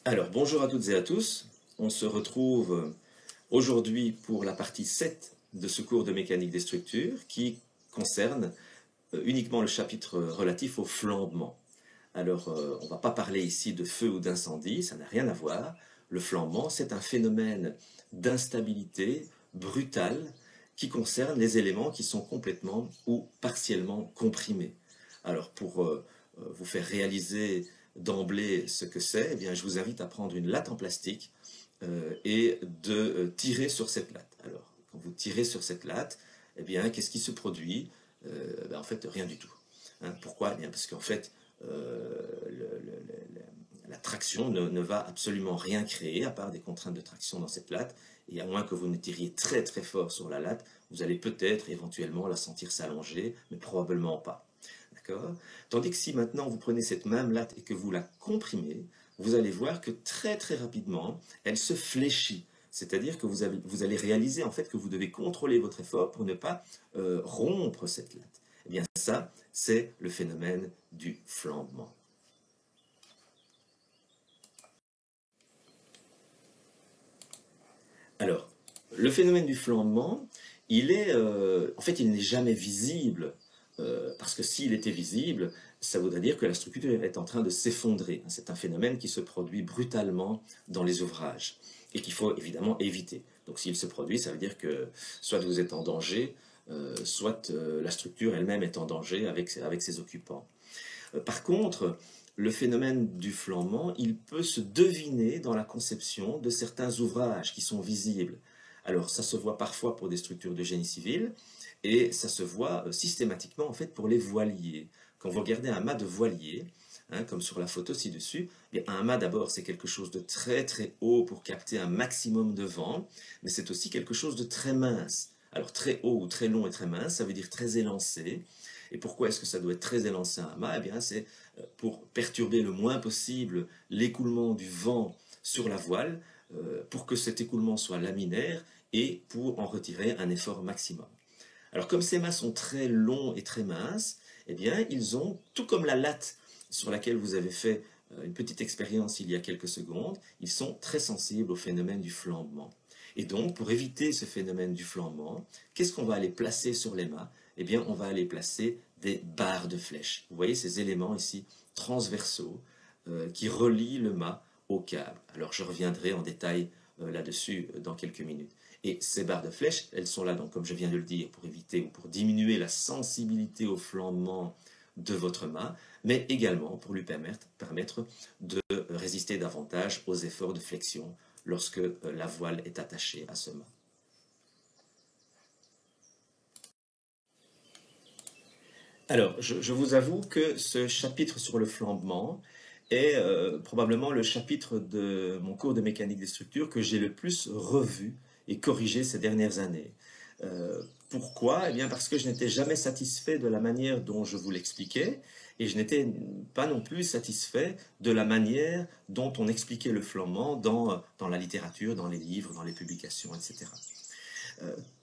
Alors, bonjour à toutes et à tous. On se retrouve aujourd'hui pour la partie 7 de ce cours de mécanique des structures qui concerne uniquement le chapitre relatif au flambement. Alors, on ne va pas parler ici de feu ou d'incendie, ça n'a rien à voir. Le flambement, c'est un phénomène d'instabilité brutale qui concerne les éléments qui sont complètement ou partiellement comprimés. Alors, pour vous faire réaliser d'emblée ce que c'est, eh bien, je vous invite à prendre une latte en plastique et de tirer sur cette latte. Alors, quand vous tirez sur cette latte, eh bien, qu'est-ce qui se produit? En fait, rien du tout. Hein, pourquoi? Eh bien, parce qu'en fait, la traction ne va absolument rien créer à part des contraintes de traction dans cette latte. Et à moins que vous ne tiriez très très fort sur la latte, vous allez peut-être éventuellement la sentir s'allonger, mais probablement pas. D'accord? Tandis que si maintenant vous prenez cette même latte et que vous la comprimez, vous allez voir que très très rapidement, elle se fléchit. C'est-à-dire que vous allez réaliser en fait que vous devez contrôler votre effort pour ne pas rompre cette latte. Eh bien ça, c'est le phénomène du flambement. Alors, le phénomène du flambement, en fait, il n'est jamais visible, parce que s'il était visible, ça voudrait dire que la structure est en train de s'effondrer. C'est un phénomène qui se produit brutalement dans les ouvrages et qu'il faut évidemment éviter. Donc s'il se produit, ça veut dire que soit vous êtes en danger, soit la structure elle-même est en danger avec ses occupants. Par contre, le phénomène du flambement, il peut se deviner dans la conception de certains ouvrages qui sont visibles. Alors, ça se voit parfois pour des structures de génie civil, et ça se voit systématiquement en fait pour les voiliers. Quand vous regardez un mât de voilier, hein, comme sur la photo ci-dessus, un mât d'abord c'est quelque chose de très très haut pour capter un maximum de vent, mais c'est aussi quelque chose de très mince. Alors très haut ou très long et très mince, ça veut dire très élancé. Et pourquoi est-ce que ça doit être très élancé un mât? Eh bien, c'est pour perturber le moins possible l'écoulement du vent sur la voile, pour que cet écoulement soit laminaire et pour en retirer un effort maximum. Alors, comme ces mâts sont très longs et très minces, eh bien, ils ont, tout comme la latte sur laquelle vous avez fait une petite expérience il y a quelques secondes, ils sont très sensibles au phénomène du flambement. Et donc, pour éviter ce phénomène du flambement, qu'est-ce qu'on va aller placer sur les mâts? Eh bien, on va aller placer des barres de flèche. Vous voyez ces éléments ici transversaux qui relient le mât au câble. Alors, je reviendrai en détail là-dessus dans quelques minutes. Et ces barres de flèche, elles sont là, donc, comme je viens de le dire, pour éviter ou pour diminuer la sensibilité au flambement de votre mât, mais également pour lui permettre de résister davantage aux efforts de flexion lorsque la voile est attachée à ce mât. Alors, je vous avoue que ce chapitre sur le flambement est probablement le chapitre de mon cours de mécanique des structures que j'ai le plus revu et corrigé ces dernières années. Pourquoi? Eh bien parce que je n'étais jamais satisfait de la manière dont je vous l'expliquais et je n'étais pas non plus satisfait de la manière dont on expliquait le flambement dans la littérature, dans les livres, dans les publications, etc.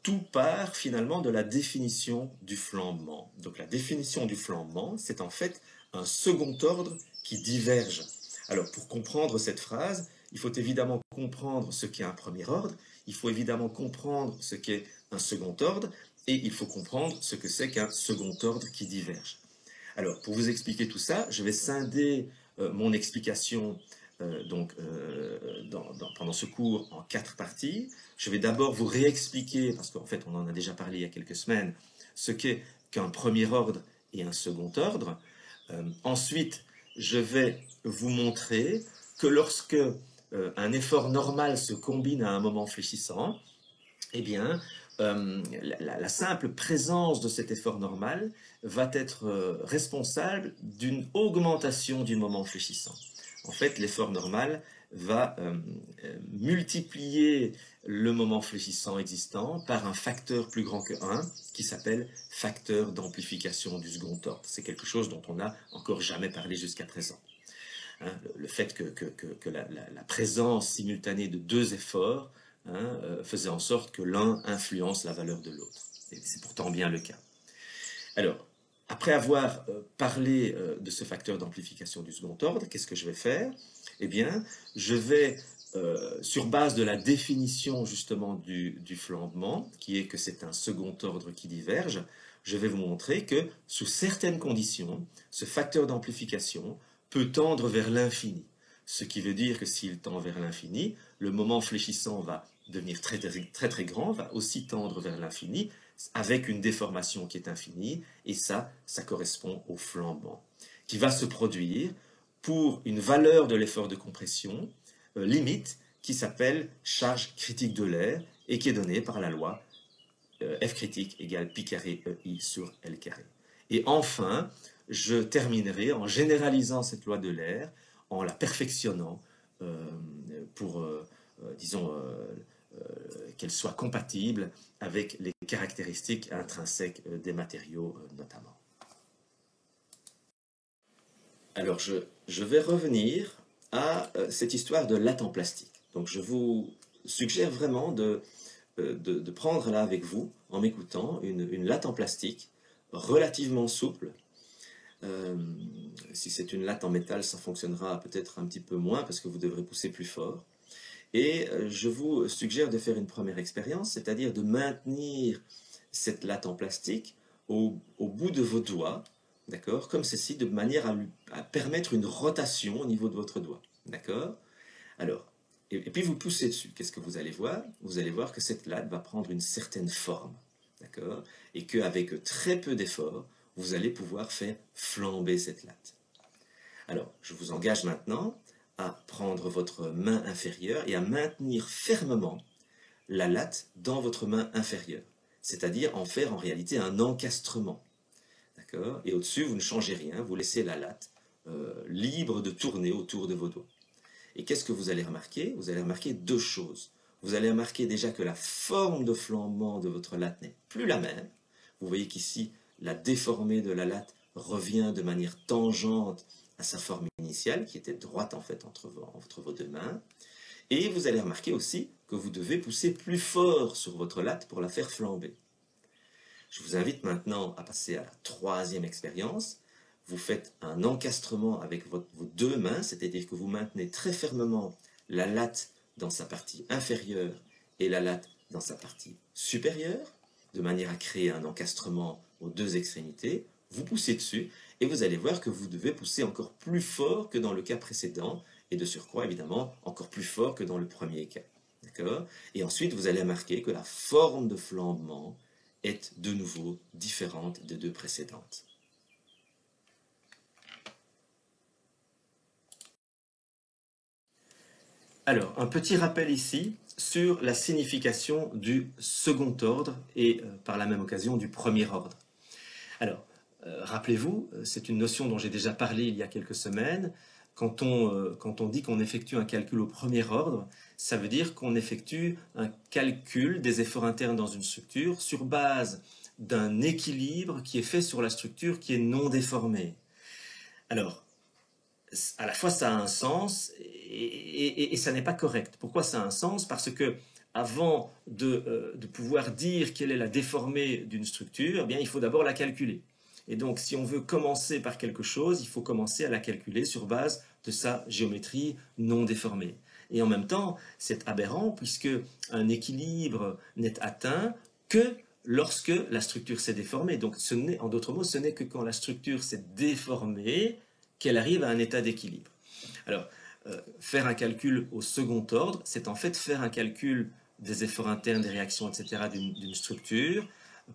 Tout part finalement de la définition du flambement. Donc la définition du flambement, c'est en fait un second ordre qui diverge. Alors pour comprendre cette phrase, il faut évidemment comprendre ce qu'est un premier ordre, il faut évidemment comprendre ce qu'est un second ordre, et il faut comprendre ce que c'est qu'un second ordre qui diverge. Alors, pour vous expliquer tout ça, je vais scinder mon explication pendant ce cours en 4 parties. Je vais d'abord vous réexpliquer, parce qu'en fait on en a déjà parlé il y a quelques semaines, ce qu'est qu'un premier ordre et un second ordre. Ensuite, je vais vous montrer que lorsque un effort normal se combine à un moment fléchissant, eh bien, la simple présence de cet effort normal va être responsable d'une augmentation du moment fléchissant. En fait, l'effort normal va multiplier le moment fléchissant existant par un facteur plus grand que 1 qui s'appelle facteur d'amplification du second ordre. C'est quelque chose dont on n'a encore jamais parlé jusqu'à présent. Hein, le fait que la présence simultanée de deux efforts faisait en sorte que l'un influence la valeur de l'autre. Et c'est pourtant bien le cas. Alors, après avoir parlé de ce facteur d'amplification du second ordre, qu'est-ce que je vais faire? Eh bien, je vais, sur base de la définition justement du flambement, qui est que c'est un second ordre qui diverge, je vais vous montrer que sous certaines conditions, ce facteur d'amplification peut tendre vers l'infini. Ce qui veut dire que s'il tend vers l'infini, le moment fléchissant va devenir très très très grand, va aussi tendre vers l'infini, avec une déformation qui est infinie, et ça correspond au flambement, qui va se produire pour une valeur de l'effort de compression limite qui s'appelle charge critique de l'air et qui est donnée par la loi F critique égale pi carré EI sur L carré. Et enfin, je terminerai en généralisant cette loi de l'air, en la perfectionnant pour, disons, qu'elle soit compatible avec les caractéristiques intrinsèques des matériaux notamment. Alors je vais revenir à cette histoire de latte en plastique. Donc je vous suggère vraiment de prendre là avec vous, en m'écoutant, une latte en plastique relativement souple. Si c'est une latte en métal, ça fonctionnera peut-être un petit peu moins parce que vous devrez pousser plus fort. Et je vous suggère de faire une première expérience, c'est-à-dire de maintenir cette latte en plastique au bout de vos doigts, d'accord, comme ceci, de manière à permettre une rotation au niveau de votre doigt, d'accord. Alors, et puis vous poussez dessus. Qu'est-ce que vous allez voir? Vous allez voir que cette latte va prendre une certaine forme, d'accord, et qu'avec très peu d'effort, vous allez pouvoir faire flamber cette latte. Alors, je vous engage maintenant à prendre votre main inférieure et à maintenir fermement la latte dans votre main inférieure, c'est-à-dire en faire en réalité un encastrement. D'accord? Et au-dessus, vous ne changez rien, vous laissez la latte libre de tourner autour de vos doigts. Et qu'est-ce que vous allez remarquer? Vous allez remarquer deux choses. Vous allez remarquer déjà que la forme de flambement de votre latte n'est plus la même. Vous voyez qu'ici, la déformée de la latte revient de manière tangente à sa forme initiale, qui était droite en fait entre vos deux mains. Et vous allez remarquer aussi que vous devez pousser plus fort sur votre latte pour la faire flamber. Je vous invite maintenant à passer à la troisième expérience. Vous faites un encastrement avec vos deux mains, c'est-à-dire que vous maintenez très fermement la latte dans sa partie inférieure et la latte dans sa partie supérieure, de manière à créer un encastrement aux deux extrémités. Vous poussez dessus et vous allez voir que vous devez pousser encore plus fort que dans le cas précédent et de surcroît, évidemment, encore plus fort que dans le premier cas. D'accord? Et ensuite, vous allez remarquer que la forme de flambement est de nouveau différente des deux précédentes. Alors, un petit rappel ici sur la signification du second ordre et par la même occasion du premier ordre. Alors, rappelez-vous, c'est une notion dont j'ai déjà parlé il y a quelques semaines. Quand on dit qu'on effectue un calcul au premier ordre, ça veut dire qu'on effectue un calcul des efforts internes dans une structure sur base d'un équilibre qui est fait sur la structure qui est non déformée. Alors, à la fois ça a un sens et ça n'est pas correct. Pourquoi ça a un sens? Parce que avant de pouvoir dire quelle est la déformée d'une structure, eh bien, il faut d'abord la calculer. Et donc, si on veut commencer par quelque chose, il faut commencer à la calculer sur base de sa géométrie non déformée. Et en même temps, c'est aberrant puisque un équilibre n'est atteint que lorsque la structure s'est déformée. Donc, en d'autres mots, ce n'est que quand la structure s'est déformée qu'elle arrive à un état d'équilibre. Alors, faire un calcul au second ordre, c'est en fait faire un calcul des efforts internes, des réactions, etc. d'une structure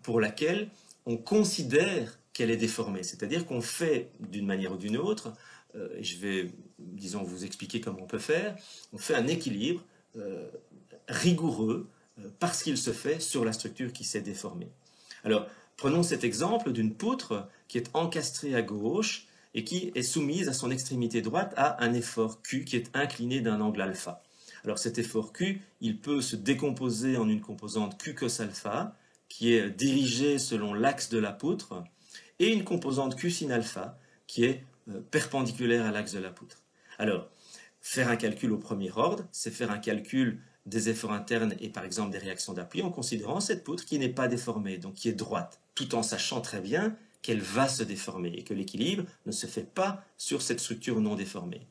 pour laquelle on considère qu'elle est déformée. C'est-à-dire qu'on fait d'une manière ou d'une autre, et je vais, disons, vous expliquer comment on peut faire, on fait un équilibre rigoureux parce qu'il se fait sur la structure qui s'est déformée. Alors, prenons cet exemple d'une poutre qui est encastrée à gauche et qui est soumise à son extrémité droite à un effort Q qui est incliné d'un angle alpha. Alors cet effort Q, il peut se décomposer en une composante Q cos alpha, qui est dirigée selon l'axe de la poutre, et une composante Q sin alpha, qui est perpendiculaire à l'axe de la poutre. Alors, faire un calcul au premier ordre, c'est faire un calcul des efforts internes et par exemple des réactions d'appui en considérant cette poutre qui n'est pas déformée, donc qui est droite, tout en sachant très bien qu'elle va se déformer et que l'équilibre ne se fait pas sur cette structure non déformée.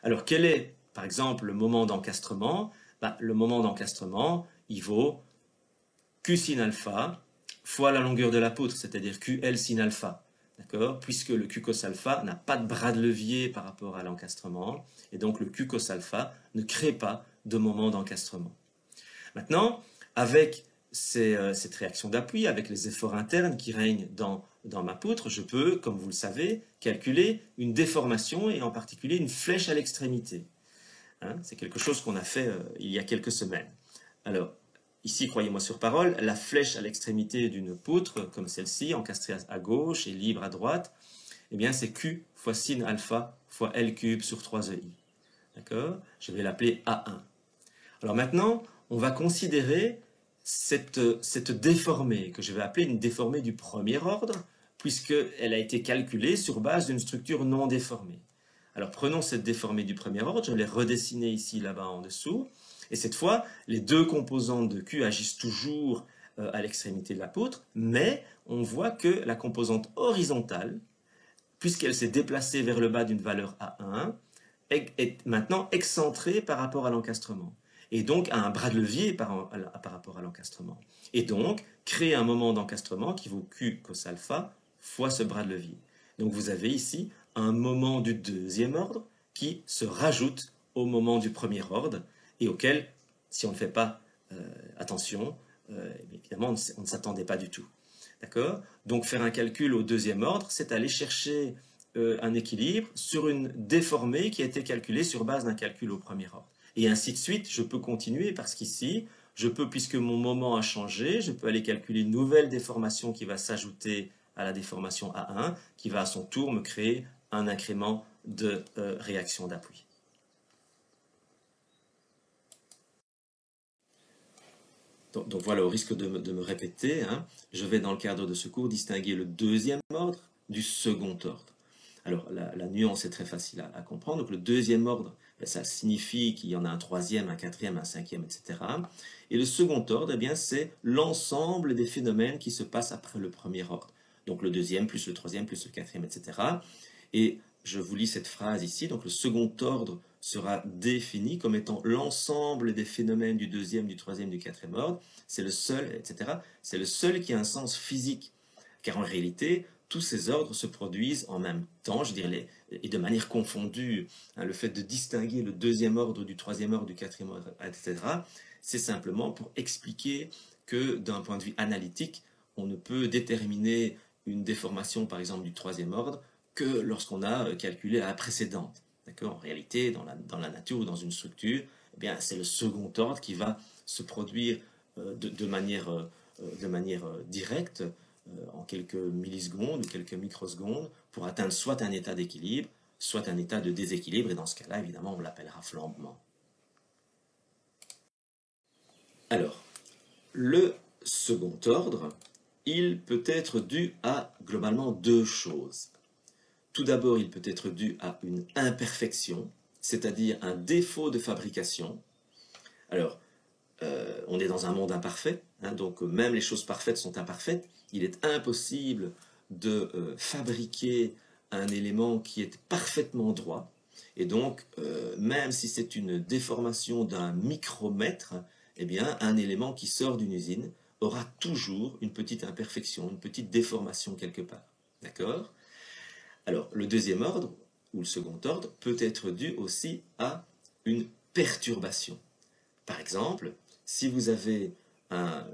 Alors quel est, par exemple, le moment d'encastrement? Le moment d'encastrement, il vaut Q sin alpha fois la longueur de la poutre, c'est-à-dire QL sin alpha. D'accord? Puisque le Q cos alpha n'a pas de bras de levier par rapport à l'encastrement, et donc le Q cos alpha ne crée pas de moment d'encastrement. Maintenant, avec cette réaction d'appui, avec les efforts internes qui règnent dans ma poutre, je peux, comme vous le savez, calculer une déformation et en particulier une flèche à l'extrémité. Hein, c'est quelque chose qu'on a fait il y a quelques semaines. Alors, ici, croyez-moi sur parole, la flèche à l'extrémité d'une poutre, comme celle-ci, encastrée à gauche et libre à droite, eh bien, c'est Q fois sin alpha fois L cube sur 3EI. D'accord? Je vais l'appeler A1. Alors maintenant, on va considérer cette déformée, que je vais appeler une déformée du premier ordre, puisqu'elle a été calculée sur base d'une structure non déformée. Alors prenons cette déformée du premier ordre, je l'ai redessinée ici, là-bas en dessous, et cette fois, les deux composantes de Q agissent toujours à l'extrémité de la poutre, mais on voit que la composante horizontale, puisqu'elle s'est déplacée vers le bas d'une valeur A1, est maintenant excentrée par rapport à l'encastrement. Et donc a un bras de levier par rapport à l'encastrement. Et donc, crée un moment d'encastrement qui vaut Q cos alpha fois ce bras de levier. Donc vous avez ici un moment du deuxième ordre qui se rajoute au moment du premier ordre et auquel, si on ne fait pas attention, évidemment, on ne s'attendait pas du tout. D'accord? Donc faire un calcul au deuxième ordre, c'est aller chercher un équilibre sur une déformée qui a été calculée sur base d'un calcul au premier ordre. Et ainsi de suite, je peux continuer parce qu'ici, je peux, puisque mon moment a changé, je peux aller calculer une nouvelle déformation qui va s'ajouter à la déformation A1, qui va à son tour me créer un incrément de réaction d'appui. Donc voilà, au risque de me répéter, hein, je vais dans le cadre de ce cours distinguer le deuxième ordre du second ordre. Alors la nuance est très facile à comprendre. Donc le deuxième ordre, ça signifie qu'il y en a un troisième, un quatrième, un cinquième, etc. Et le second ordre, eh bien, c'est l'ensemble des phénomènes qui se passent après le premier ordre. Donc le deuxième, plus le troisième, plus le quatrième, etc. Et je vous lis cette phrase ici. Donc le second ordre sera défini comme étant l'ensemble des phénomènes du deuxième, du troisième, du quatrième ordre. C'est le seul, etc. C'est le seul qui a un sens physique. Car en réalité, tous ces ordres se produisent en même temps, je dirais, et de manière confondue. Le fait de distinguer le deuxième ordre du troisième ordre, du quatrième ordre, etc., c'est simplement pour expliquer que d'un point de vue analytique, on ne peut déterminer une déformation, par exemple, du troisième ordre que lorsqu'on a calculé la précédente. En réalité, dans la nature ou dans une structure, eh bien, c'est le second ordre qui va se produire de manière directe en quelques millisecondes ou quelques microsecondes pour atteindre soit un état d'équilibre, soit un état de déséquilibre, et dans ce cas-là, évidemment, on l'appellera flambement. Alors, le second ordre, il peut être dû à globalement deux choses. Tout d'abord, il peut être dû à une imperfection, c'est-à-dire un défaut de fabrication. Alors, on est dans un monde imparfait, hein, donc même les choses parfaites sont imparfaites. Il est impossible de fabriquer un élément qui est parfaitement droit. Et donc, même si c'est une déformation d'un micromètre, eh bien, un élément qui sort d'une usine aura toujours une petite imperfection, une petite déformation quelque part. D'accord ? Alors, le deuxième ordre, ou le second ordre, peut être dû aussi à une perturbation. Par exemple, si vous avez un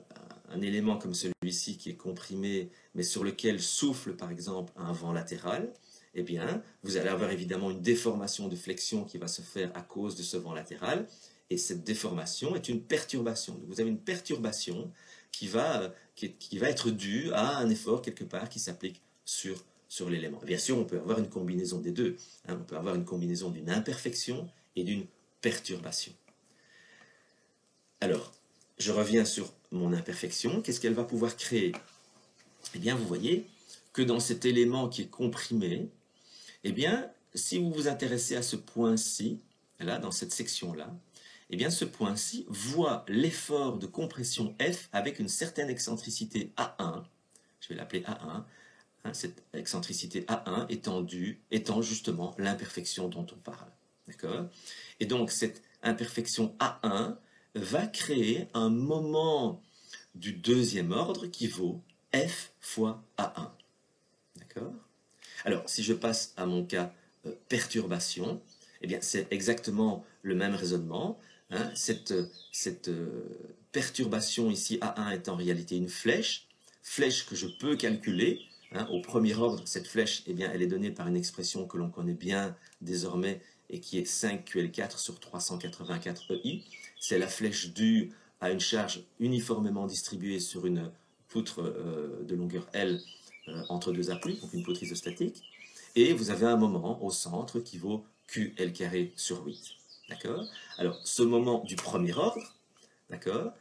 élément comme celui-ci qui est comprimé, mais sur lequel souffle par exemple un vent latéral, eh bien, vous allez avoir évidemment une déformation de flexion qui va se faire à cause de ce vent latéral, et cette déformation est une perturbation. Donc vous avez une perturbation qui va être due à un effort quelque part qui s'applique sur l'élément. Bien sûr, on peut avoir une combinaison des deux. Hein, on peut avoir une combinaison d'une imperfection et d'une perturbation. Alors, je reviens sur mon imperfection. Qu'est-ce qu'elle va pouvoir créer? Eh bien, vous voyez que dans cet élément qui est comprimé, eh bien, si vous vous intéressez à ce point-ci, là, dans cette section-là, eh bien, ce point-ci voit l'effort de compression F avec une certaine excentricité A1, je vais l'appeler A1, hein, cette excentricité A1 étant justement l'imperfection dont on parle. D'accord? Et donc cette imperfection A1 va créer un moment du deuxième ordre qui vaut F fois A1. D'accord? Alors, si je passe à mon cas perturbation, eh bien, c'est exactement le même raisonnement. Hein. Cette perturbation ici, A1, est en réalité une flèche que je peux calculer. Hein. Au premier ordre, cette flèche, eh bien, elle est donnée par une expression que l'on connaît bien désormais et qui est 5QL4 sur 384 EI. C'est la flèche due à une charge uniformément distribuée sur une poutre de longueur L entre deux appuis, donc une poutre isostatique. Et vous avez un moment au centre qui vaut QL carré sur 8. D'accord? Alors, ce moment du premier ordre, d'accord,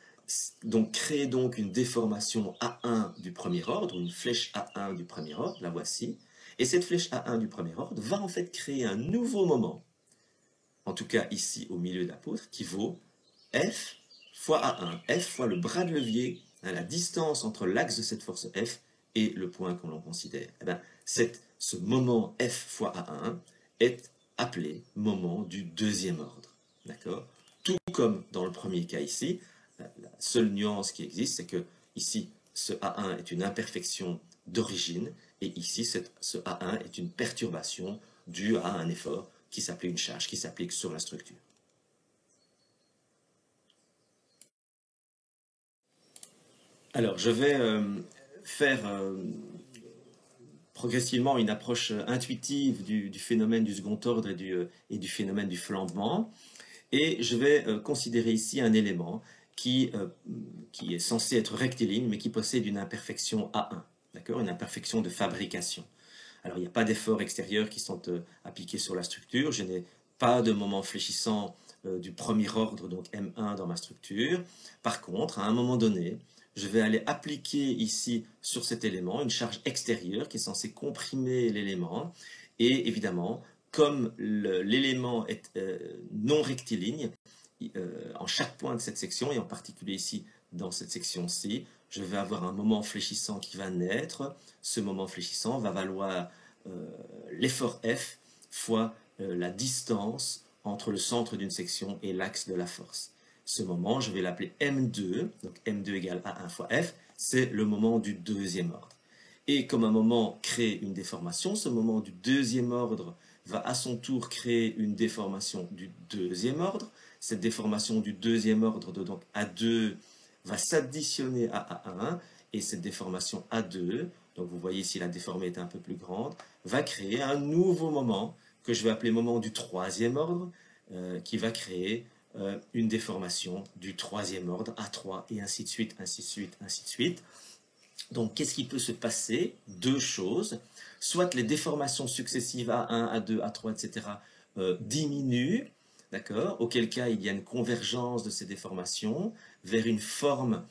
donc crée donc une déformation A1 du premier ordre, ou une flèche A1 du premier ordre, la voici. Et cette flèche A1 du premier ordre va en fait créer un nouveau moment, en tout cas ici au milieu de la poutre, qui vaut F fois A1, F fois le bras de levier, hein, la distance entre l'axe de cette force F et le point que l'on considère. Eh bien, ce moment F fois A1 est appelé moment du deuxième ordre. D'accord? Tout comme dans le premier cas ici, la seule nuance qui existe, c'est que ici, ce A1 est une imperfection d'origine, et ici, ce A1 est une perturbation due à un effort qui s'applique, une charge qui s'applique sur la structure. Alors, je vais faire progressivement une approche intuitive du phénomène du second ordre et du phénomène du flambement. Et je vais considérer ici un élément qui est censé être rectiligne, mais qui possède une imperfection A1, d'accord, une imperfection de fabrication. Alors, il n'y a pas d'efforts extérieurs qui sont appliqués sur la structure. Je n'ai pas de moment fléchissant du premier ordre, donc M1, dans ma structure. Par contre, à un moment donné, je vais aller appliquer ici sur cet élément une charge extérieure qui est censée comprimer l'élément. Et évidemment, comme l'élément est non rectiligne, en chaque point de cette section, et en particulier ici dans cette section-ci, je vais avoir un moment fléchissant qui va naître. Ce moment fléchissant va valoir l'effort F fois la distance entre le centre d'une section et l'axe de la force. Ce moment, je vais l'appeler M2, donc M2 égale A1 fois F, c'est le moment du deuxième ordre. Et comme un moment crée une déformation, ce moment du deuxième ordre va à son tour créer une déformation du deuxième ordre. Cette déformation du deuxième ordre, donc A2, va s'additionner à A1, et cette déformation A2, donc vous voyez ici la déformée est un peu plus grande, va créer un nouveau moment que je vais appeler moment du troisième ordre, qui va créer une déformation du troisième ordre, A3, et ainsi de suite, ainsi de suite, ainsi de suite. Donc, qu'est-ce qui peut se passer? Deux choses. Soit les déformations successives A1, A2, A3, etc. Diminuent, d'accord? Auquel cas, il y a une convergence de ces déformations vers une forme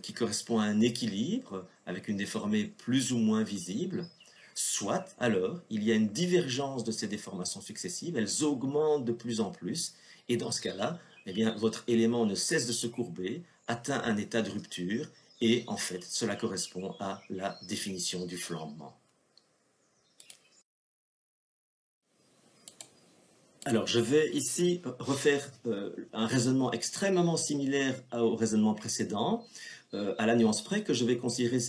qui correspond à un équilibre, avec une déformée plus ou moins visible. Soit, alors, il y a une divergence de ces déformations successives, elles augmentent de plus en plus, et dans ce cas-là, eh bien, votre élément ne cesse de se courber, atteint un état de rupture, et en fait, cela correspond à la définition du flambement. Alors, je vais ici refaire un raisonnement extrêmement similaire au raisonnement précédent, à la nuance près que je vais considérer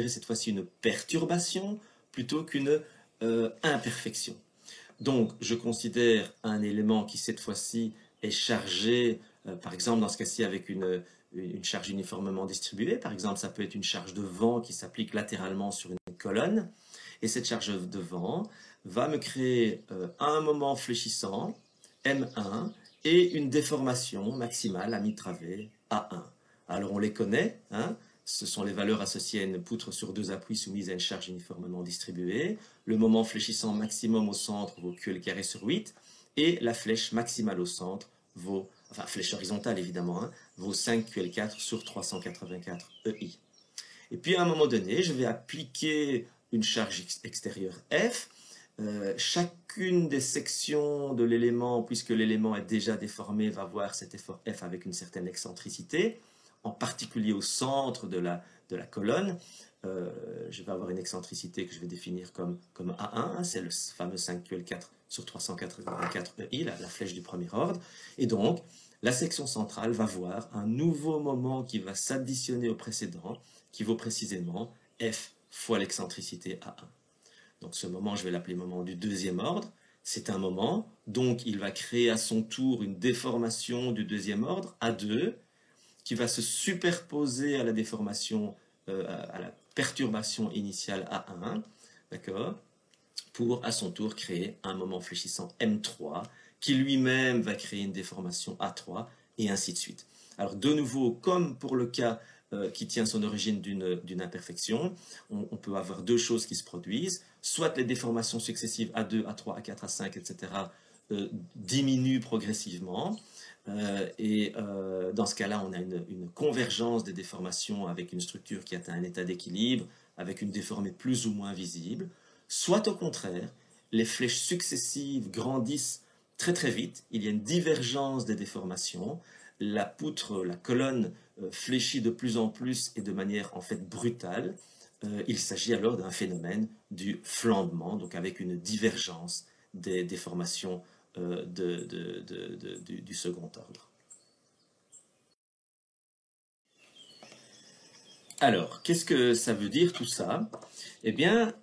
cette fois-ci une perturbation plutôt qu'une imperfection. Donc, je considère un élément qui, cette fois-ci, est chargé, par exemple, dans ce cas-ci, avec une charge uniformément distribuée. Par exemple, ça peut être une charge de vent qui s'applique latéralement sur une colonne. Et cette charge de vent va me créer un moment fléchissant, M1, et une déformation maximale à mi-travers, A1. Alors, on les connaît, hein. Ce sont les valeurs associées à une poutre sur deux appuis soumise à une charge uniformément distribuée. Le moment fléchissant maximum au centre vaut QL carré sur 8. Et la flèche maximale au centre vaut, enfin flèche horizontale évidemment, hein, vaut 5QL4 sur 384 EI. Et puis à un moment donné, je vais appliquer une charge extérieure F. Chacune des sections de l'élément, puisque l'élément est déjà déformé, va voir cet effort F avec une certaine excentricité, en particulier au centre de la colonne. je vais avoir une excentricité que je vais définir comme A1, c'est le fameux 5QL4 sur 384 EI, la flèche du premier ordre. Et donc, la section centrale va voir un nouveau moment qui va s'additionner au précédent, qui vaut précisément F fois l'excentricité A1. Donc ce moment, je vais l'appeler moment du deuxième ordre. C'est un moment, donc il va créer à son tour une déformation du deuxième ordre, A2, qui va se superposer à la déformation, à la perturbation initiale A1, d'accord, pour à son tour créer un moment fléchissant M3, qui lui-même va créer une déformation A3, et ainsi de suite. Alors de nouveau, comme pour le cas qui tient son origine d'une imperfection, on peut avoir deux choses qui se produisent, soit les déformations successives A2, A3, A4, A5, etc. Diminuent progressivement, dans ce cas-là, on a une convergence des déformations avec une structure qui atteint un état d'équilibre, avec une déformée plus ou moins visible, soit au contraire, les flèches successives grandissent très très vite, il y a une divergence des déformations, la poutre, la colonne fléchit de plus en plus et de manière en fait brutale. Il s'agit alors d'un phénomène du flambement, donc avec une divergence des déformations du second ordre. Alors, qu'est-ce que ça veut dire tout ça? Eh bien,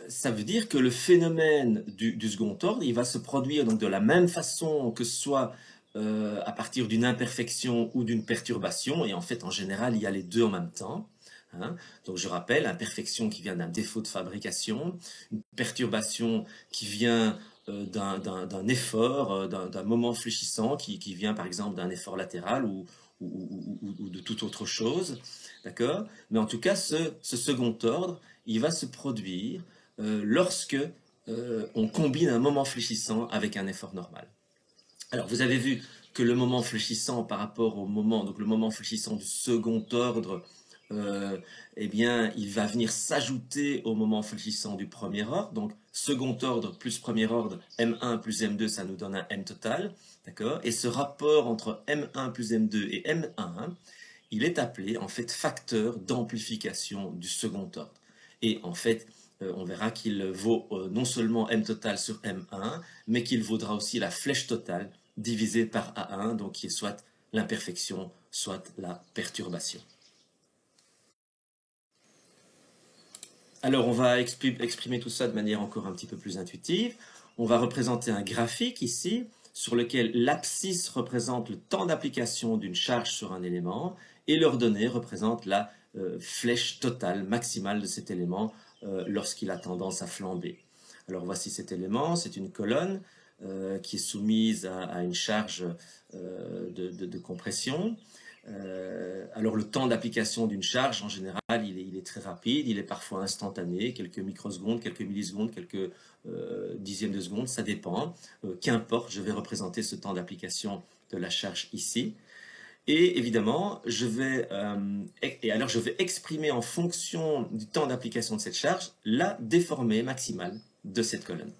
ça veut dire que le phénomène du second ordre, il va se produire donc de la même façon que ce soit à partir d'une imperfection ou d'une perturbation, et en fait, en général, il y a les deux en même temps. Hein. Donc, je rappelle, imperfection qui vient d'un défaut de fabrication, une perturbation qui vient d'un effort, d'un moment fléchissant qui vient par exemple d'un effort latéral ou de toute autre chose. D'accord? Mais en tout cas, ce second ordre, il va se produire lorsque on combine un moment fléchissant avec un effort normal. Alors, vous avez vu que le moment fléchissant par rapport au moment, donc le moment fléchissant du second ordre, eh bien, il va venir s'ajouter au moment fléchissant du premier ordre. Donc, second ordre plus premier ordre, M1 plus M2, ça nous donne un M total. D'accord? Et ce rapport entre M1 plus M2 et M1, il est appelé en fait facteur d'amplification du second ordre. Et en fait, on verra qu'il vaut non seulement M total sur M1, mais qu'il vaudra aussi la flèche totale divisée par A1, donc qui est soit l'imperfection, soit la perturbation. Alors, on va exprimer tout ça de manière encore un petit peu plus intuitive. On va représenter un graphique ici, sur lequel l'abscisse représente le temps d'application d'une charge sur un élément, et l'ordonnée représente la flèche totale maximale de cet élément lorsqu'il a tendance à flamber. Alors voici cet élément, c'est une colonne qui est soumise à une charge de compression. Alors le temps d'application d'une charge, en général, il est très rapide, il est parfois instantané, quelques microsecondes, quelques millisecondes, quelques dixièmes de seconde, ça dépend. Qu'importe, je vais représenter ce temps d'application de la charge ici. Et évidemment, je vais exprimer en fonction du temps d'application de cette charge la déformée maximale de cette colonne.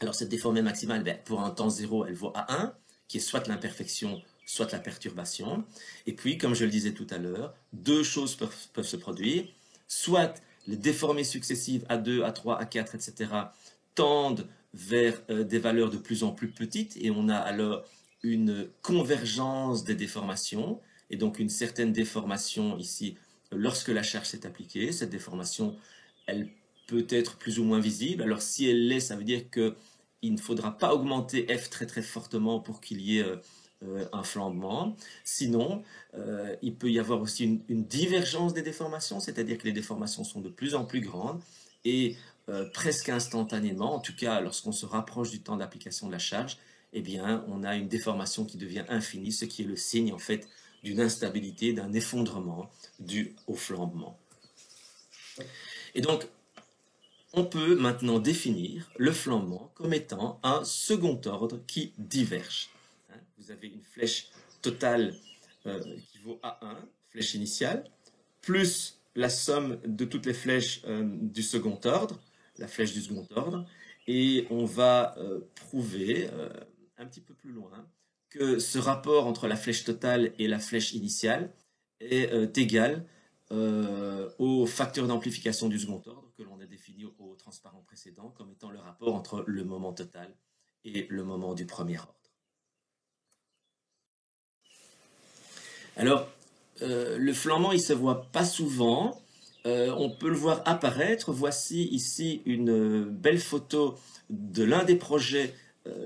Alors cette déformée maximale, pour un temps zéro, elle vaut A1, qui est soit l'imperfection, soit la perturbation. Et puis, comme je le disais tout à l'heure, deux choses peuvent se produire. Soit les déformées successives A2, A3, A4, etc. tendent vers des valeurs de plus en plus petites, et on a alors une convergence des déformations, et donc une certaine déformation ici lorsque la charge s'est appliquée. Cette déformation, elle peut être plus ou moins visible. Alors si elle l'est, ça veut dire qu'il ne faudra pas augmenter F très très fortement pour qu'il y ait un flambement. Sinon, il peut y avoir aussi une divergence des déformations, c'est-à-dire que les déformations sont de plus en plus grandes et presque instantanément, en tout cas lorsqu'on se rapproche du temps d'application de la charge, eh bien, on a une déformation qui devient infinie, ce qui est le signe en fait d'une instabilité, d'un effondrement dû au flambement. Et donc, on peut maintenant définir le flambement comme étant un second ordre qui diverge. Vous avez une flèche totale qui vaut A1, flèche initiale, plus la somme de toutes les flèches du second ordre, la flèche du second ordre, et on va prouver un petit peu plus loin que ce rapport entre la flèche totale et la flèche initiale est égal au facteur d'amplification du second ordre que l'on a défini au transparent précédent comme étant le rapport entre le moment total et le moment du premier ordre. Alors, le flambant, il ne se voit pas souvent. On peut le voir apparaître. Voici ici une belle photo de l'un des projets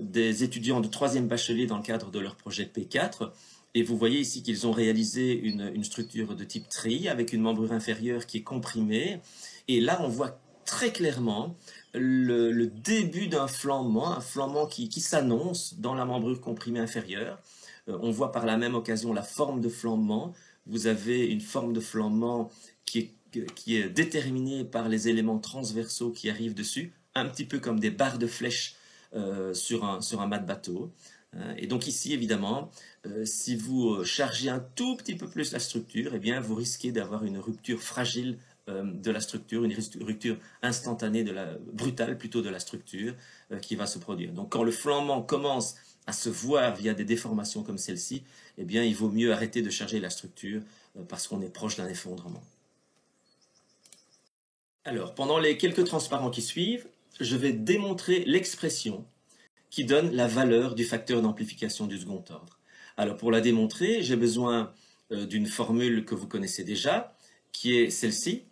des étudiants de 3e bachelier dans le cadre de leur projet P4. Et vous voyez ici qu'ils ont réalisé une structure de type treillis avec une membrure inférieure qui est comprimée. Et là, on voit très clairement le début d'un flambement, un flambement qui s'annonce dans la membrure comprimée inférieure. On voit par la même occasion la forme de flambement. Vous avez une forme de flambement qui est déterminée par les éléments transversaux qui arrivent dessus, un petit peu comme des barres de flèches sur un mât de bateau. Et donc ici, évidemment, si vous chargez un tout petit peu plus la structure, eh bien, vous risquez d'avoir une rupture fragile de la structure, une rupture instantanée, brutale plutôt de la structure qui va se produire. Donc quand le flambement commence à se voir via des déformations comme celle-ci, eh bien, il vaut mieux arrêter de charger la structure parce qu'on est proche d'un effondrement. Alors, pendant les quelques transparents qui suivent, je vais démontrer l'expression qui donne la valeur du facteur d'amplification du second ordre. Alors, pour la démontrer, j'ai besoin d'une formule que vous connaissez déjà, qui est celle-ci,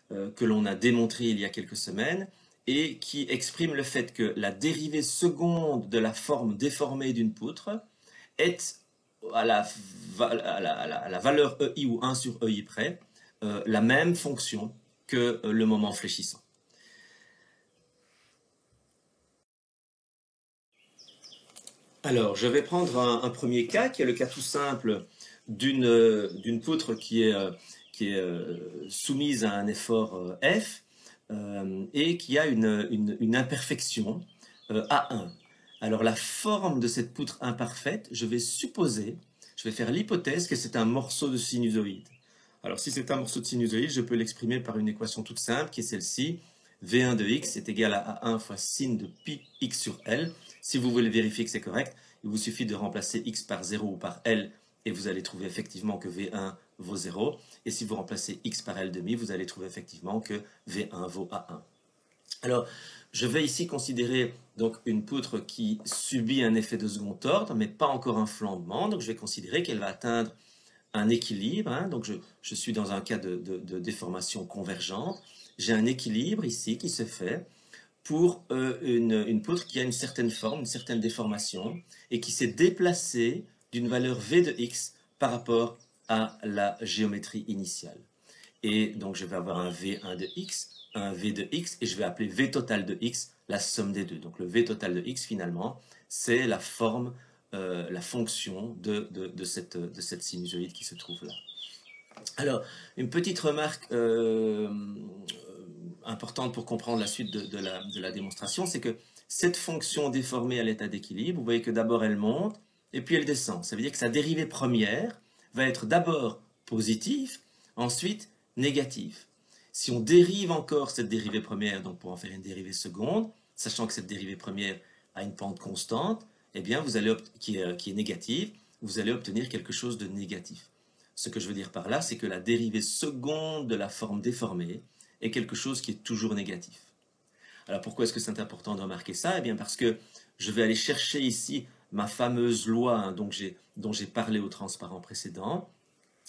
que l'on a démontrée il y a quelques semaines, et qui exprime le fait que la dérivée seconde de la forme déformée d'une poutre est à la valeur EI ou 1 sur EI près, la même fonction que le moment fléchissant. Alors, je vais prendre un premier cas, qui est le cas tout simple d'une poutre qui est soumise à un effort F et qui a une imperfection A1. Alors, la forme de cette poutre imparfaite, je vais faire l'hypothèse que c'est un morceau de sinusoïde. Alors, si c'est un morceau de sinusoïde, je peux l'exprimer par une équation toute simple qui est celle-ci. V1 de x est égal à A1 fois sin de pi x sur L. Si vous voulez vérifier que c'est correct, il vous suffit de remplacer x par 0 ou par L et vous allez trouver effectivement que V1 vaut 0. Et si vous remplacez x par L demi, vous allez trouver effectivement que V1 vaut A1. Alors, je vais ici considérer donc une poutre qui subit un effet de second ordre, mais pas encore un flambement. Donc, je vais considérer qu'elle va atteindre un équilibre. Hein, donc, je suis dans un cas de déformation convergente. J'ai un équilibre ici qui se fait pour une poutre qui a une certaine forme, une certaine déformation, et qui s'est déplacée d'une valeur V de x par rapport à la géométrie initiale. Et donc je vais avoir un V1 de x, un V de x, et je vais appeler V total de x la somme des deux. Donc le V total de x, finalement, c'est la forme, la fonction de cette sinusoïde qui se trouve là. Alors, une petite remarque importante pour comprendre la suite de la démonstration, c'est que cette fonction déformée à l'état d'équilibre, vous voyez que d'abord elle monte et puis elle descend. Ça veut dire que sa dérivée première va être d'abord positive, ensuite négative. Si on dérive encore cette dérivée première, donc pour en faire une dérivée seconde, sachant que cette dérivée première a une pente constante, eh bien vous allez qui est négative, vous allez obtenir quelque chose de négatif. Ce que je veux dire par là, c'est que la dérivée seconde de la forme déformée est quelque chose qui est toujours négatif. Alors pourquoi est-ce que c'est important de remarquer ça? Eh bien parce que je vais aller chercher ici ma fameuse loi hein, dont j'ai parlé au transparent précédent,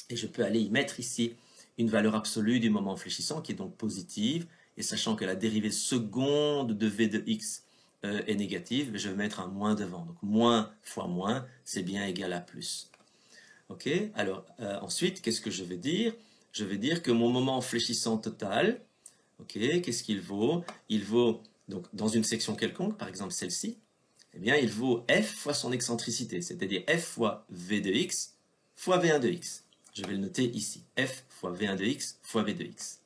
et je peux aller y mettre ici une valeur absolue du moment fléchissant qui est donc positive, et sachant que la dérivée seconde de v de x est négative, je vais mettre un moins devant. Donc moins fois moins, c'est bien égal à plus. Ok, alors ensuite, qu'est-ce que je vais dire? Je vais dire que mon moment fléchissant total, ok, qu'est-ce qu'il vaut? Il vaut, donc dans une section quelconque, par exemple celle-ci, eh bien il vaut f fois son excentricité, c'est-à-dire f fois v de x fois v1 de x. Je vais le noter ici, f fois v1 de x fois v de x.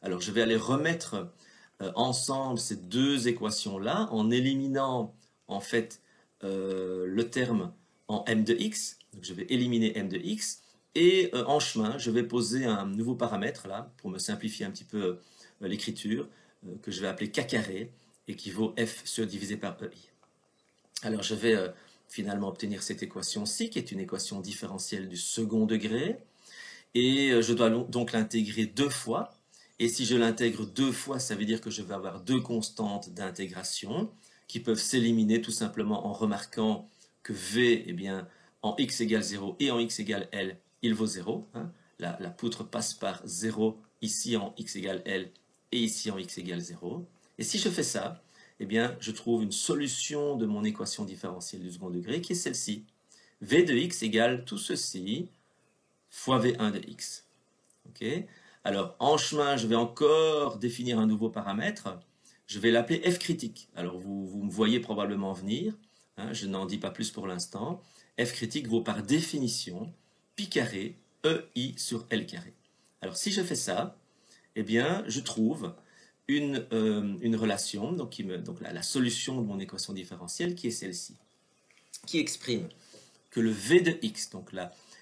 Alors je vais aller remettre ensemble ces deux équations-là en éliminant en fait le terme en m de x. Donc je vais éliminer m de x et en chemin je vais poser un nouveau paramètre là pour me simplifier un petit peu l'écriture que je vais appeler k carré et qui vaut f surdivisé par ei. Alors je vais finalement obtenir cette équation-ci qui est une équation différentielle du second degré. et je dois donc l'intégrer 2 fois. Et si je l'intègre 2 fois, ça veut dire que je vais avoir 2 constantes d'intégration qui peuvent s'éliminer tout simplement en remarquant que V, eh bien, en x égale 0 et en x égale L, il vaut 0. Hein. La poutre passe par 0 ici en x égale L et ici en x égale 0. Et si je fais ça, eh bien, je trouve une solution de mon équation différentielle du second degré qui est celle-ci. V de x égale tout ceci fois V1 de x. Okay. Alors, en chemin, je vais encore définir un nouveau paramètre. Je vais l'appeler f critique. Alors, vous me voyez probablement venir. Hein, je n'en dis pas plus pour l'instant. F critique vaut par définition pi carré EI sur L carré. Alors, si je fais ça, eh bien, je trouve une relation, donc la solution de mon équation différentielle qui est celle-ci, qui exprime que le V de x, donc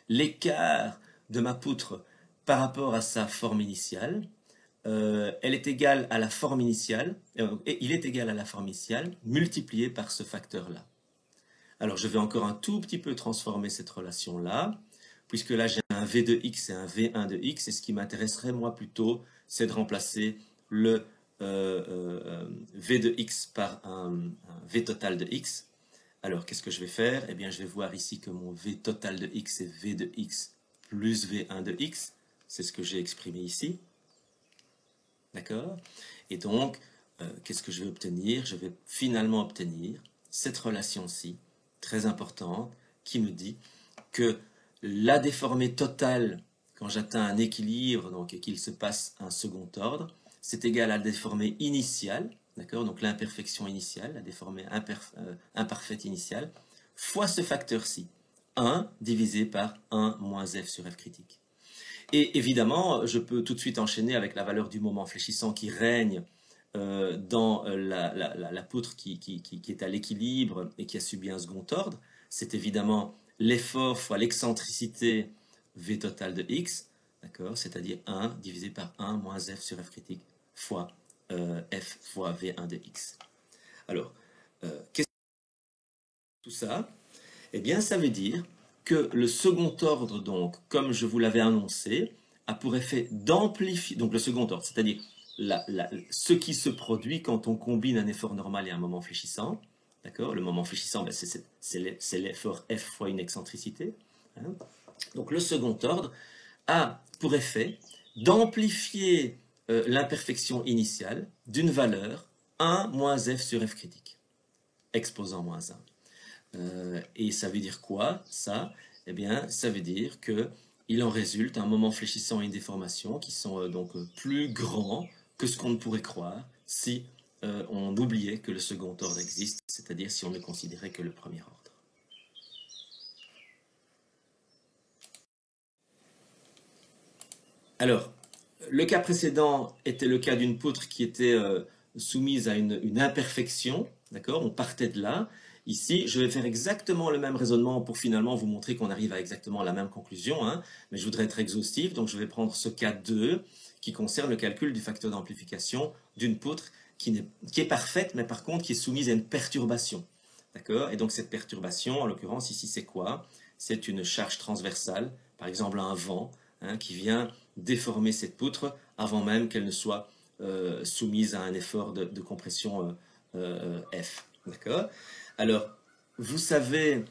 l'écart de ma poutre par rapport à sa forme initiale, elle est égale à la forme initiale, et il est égal à la forme initiale multiplié par ce facteur-là. Alors je vais encore un tout petit peu transformer cette relation-là, puisque là j'ai un V de x et un V1 de x, et ce qui m'intéresserait moi plutôt, c'est de remplacer le V de x par un V total de x. Alors qu'est-ce que je vais faire? Eh bien je vais voir ici que mon V total de x est V de x plus V1 de x, c'est ce que j'ai exprimé ici. D'accord? Et donc, qu'est-ce que je vais obtenir? Je vais finalement obtenir cette relation-ci, très importante, qui me dit que la déformée totale, quand j'atteins un équilibre, donc, et qu'il se passe un second ordre, c'est égal à la déformée initiale, d'accord? Donc l'imperfection initiale, la déformée imparfaite initiale, fois ce facteur-ci, 1 divisé par 1 moins f sur f critique. Et évidemment, je peux tout de suite enchaîner avec la valeur du moment fléchissant qui règne dans la poutre qui est à l'équilibre et qui a subi un second ordre. C'est évidemment l'effort fois l'excentricité V total de x, d'accord, c'est-à-dire 1 divisé par 1 moins f sur f critique fois f fois V1 de x. Alors, qu'est-ce que tout ça? Eh bien, ça veut dire que le second ordre, donc, comme je vous l'avais annoncé, a pour effet d'amplifier, donc le second ordre, c'est-à-dire ce qui se produit quand on combine un effort normal et un moment fléchissant. D'accord? Le moment fléchissant, ben, c'est l'effort F fois une excentricité. Hein. Donc le second ordre a pour effet d'amplifier l'imperfection initiale d'une valeur 1 moins F sur F critique, exposant moins 1. Et ça veut dire quoi, ça? Eh bien, ça veut dire qu'il en résulte un moment fléchissant et une déformation qui sont donc plus grands que ce qu'on ne pourrait croire si on oubliait que le second ordre existe, c'est-à-dire si on ne considérait que le premier ordre. Alors, le cas précédent était le cas d'une poutre qui était soumise à une imperfection, d'accord? On partait de là. Ici, je vais faire exactement le même raisonnement pour finalement vous montrer qu'on arrive à exactement la même conclusion, hein, mais je voudrais être exhaustif, donc je vais prendre ce cas 2 qui concerne le calcul du facteur d'amplification d'une poutre qui est parfaite, mais par contre qui est soumise à une perturbation. D'accord? Et donc cette perturbation, en l'occurrence ici, c'est quoi? C'est une charge transversale, par exemple un vent, hein, qui vient déformer cette poutre avant même qu'elle ne soit soumise à un effort de compression F. D'accord? Alors, vous savez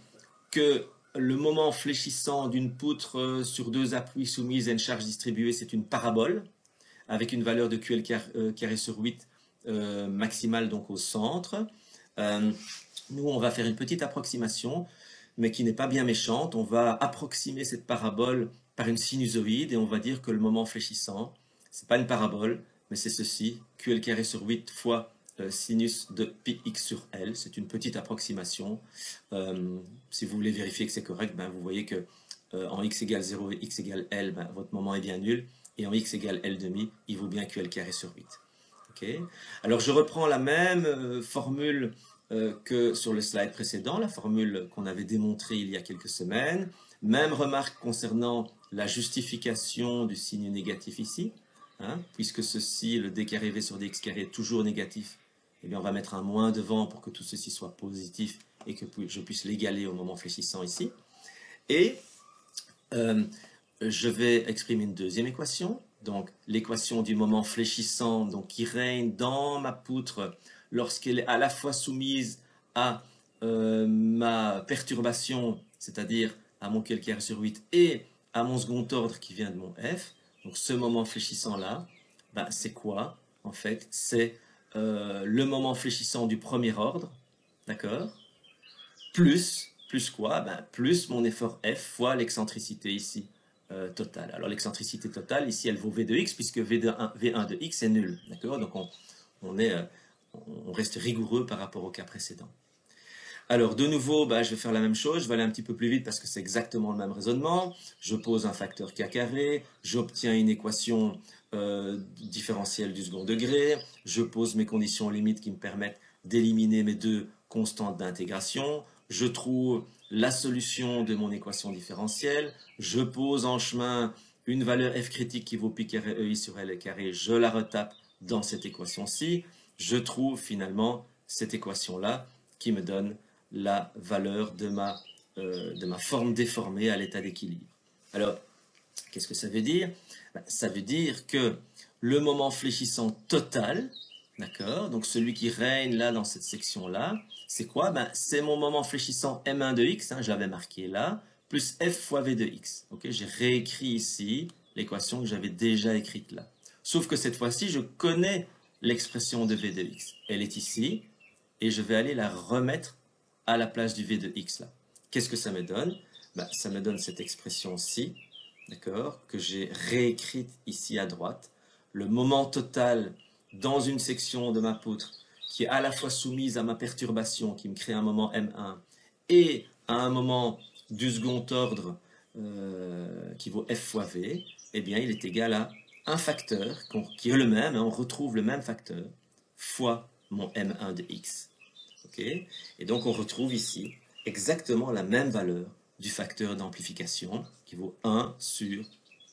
que le moment fléchissant d'une poutre sur deux appuis soumises à une charge distribuée, c'est une parabole, avec une valeur de QL carré sur 8 maximale donc au centre. Nous, on va faire une petite approximation, mais qui n'est pas bien méchante. On va approximer cette parabole par une sinusoïde et on va dire que le moment fléchissant, ce n'est pas une parabole, mais c'est ceci, QL carré sur 8 fois sinus de pi x sur L. C'est une petite approximation. Si vous voulez vérifier que c'est correct, ben vous voyez que en x égale 0 et x égale L, ben votre moment est bien nul. Et en x égale L demi, il vaut bien QL carré sur 8. Okay. Alors je reprends la même formule que sur le slide précédent, la formule qu'on avait démontrée il y a quelques semaines. Même remarque concernant la justification du signe négatif ici, hein, puisque ceci, le d carré v sur dx carré est toujours négatif, eh bien on va mettre un moins devant pour que tout ceci soit positif et que je puisse l'égaler au moment fléchissant ici. Et je vais exprimer une deuxième équation, donc l'équation du moment fléchissant, donc qui règne dans ma poutre lorsqu'elle est à la fois soumise à ma perturbation, c'est-à-dire à mon QL carré sur 8 et à mon second ordre qui vient de mon F. Donc ce moment fléchissant-là, ben, c'est quoi? En fait, c'est le moment fléchissant du premier ordre, d'accord? Plus quoi? Ben, plus mon effort F fois l'excentricité ici totale. Alors l'excentricité totale, ici, elle vaut V de x, puisque V1 de x est nul. D'accord? Donc on reste rigoureux par rapport au cas précédent. Alors, de nouveau, bah, je vais faire la même chose. Je vais aller un petit peu plus vite parce que c'est exactement le même raisonnement. Je pose un facteur k carré, j'obtiens une équation différentielle du second degré, je pose mes conditions limites qui me permettent d'éliminer mes deux constantes d'intégration, je trouve la solution de mon équation différentielle, je pose en chemin une valeur f critique qui vaut pi carré ei sur l carré, je la retape dans cette équation-ci, je trouve finalement cette équation-là qui me donne la valeur de ma forme déformée à l'état d'équilibre. Alors, qu'est-ce que ça veut dire? Ça veut dire que le moment fléchissant total, d'accord, donc celui qui règne là dans cette section-là, c'est quoi? C'est mon moment fléchissant m1 de x, hein, j'avais marqué là, plus f fois v de x. Okay, j'ai réécrit ici l'équation que j'avais déjà écrite là. Sauf que cette fois-ci, je connais l'expression de v de x. Elle est ici, et je vais aller la remettre à la place du v de x là. Qu'est-ce que ça me donne? Ça me donne cette expression-ci, d'accord, que j'ai réécrite ici à droite. Le moment total dans une section de ma poutre qui est à la fois soumise à ma perturbation, qui me crée un moment M1, et à un moment du second ordre qui vaut F fois V, eh bien, il est égal à un facteur qui est le même, hein, on retrouve le même facteur, fois mon M1 de X. Okay, et donc on retrouve ici exactement la même valeur du facteur d'amplification qui vaut 1 sur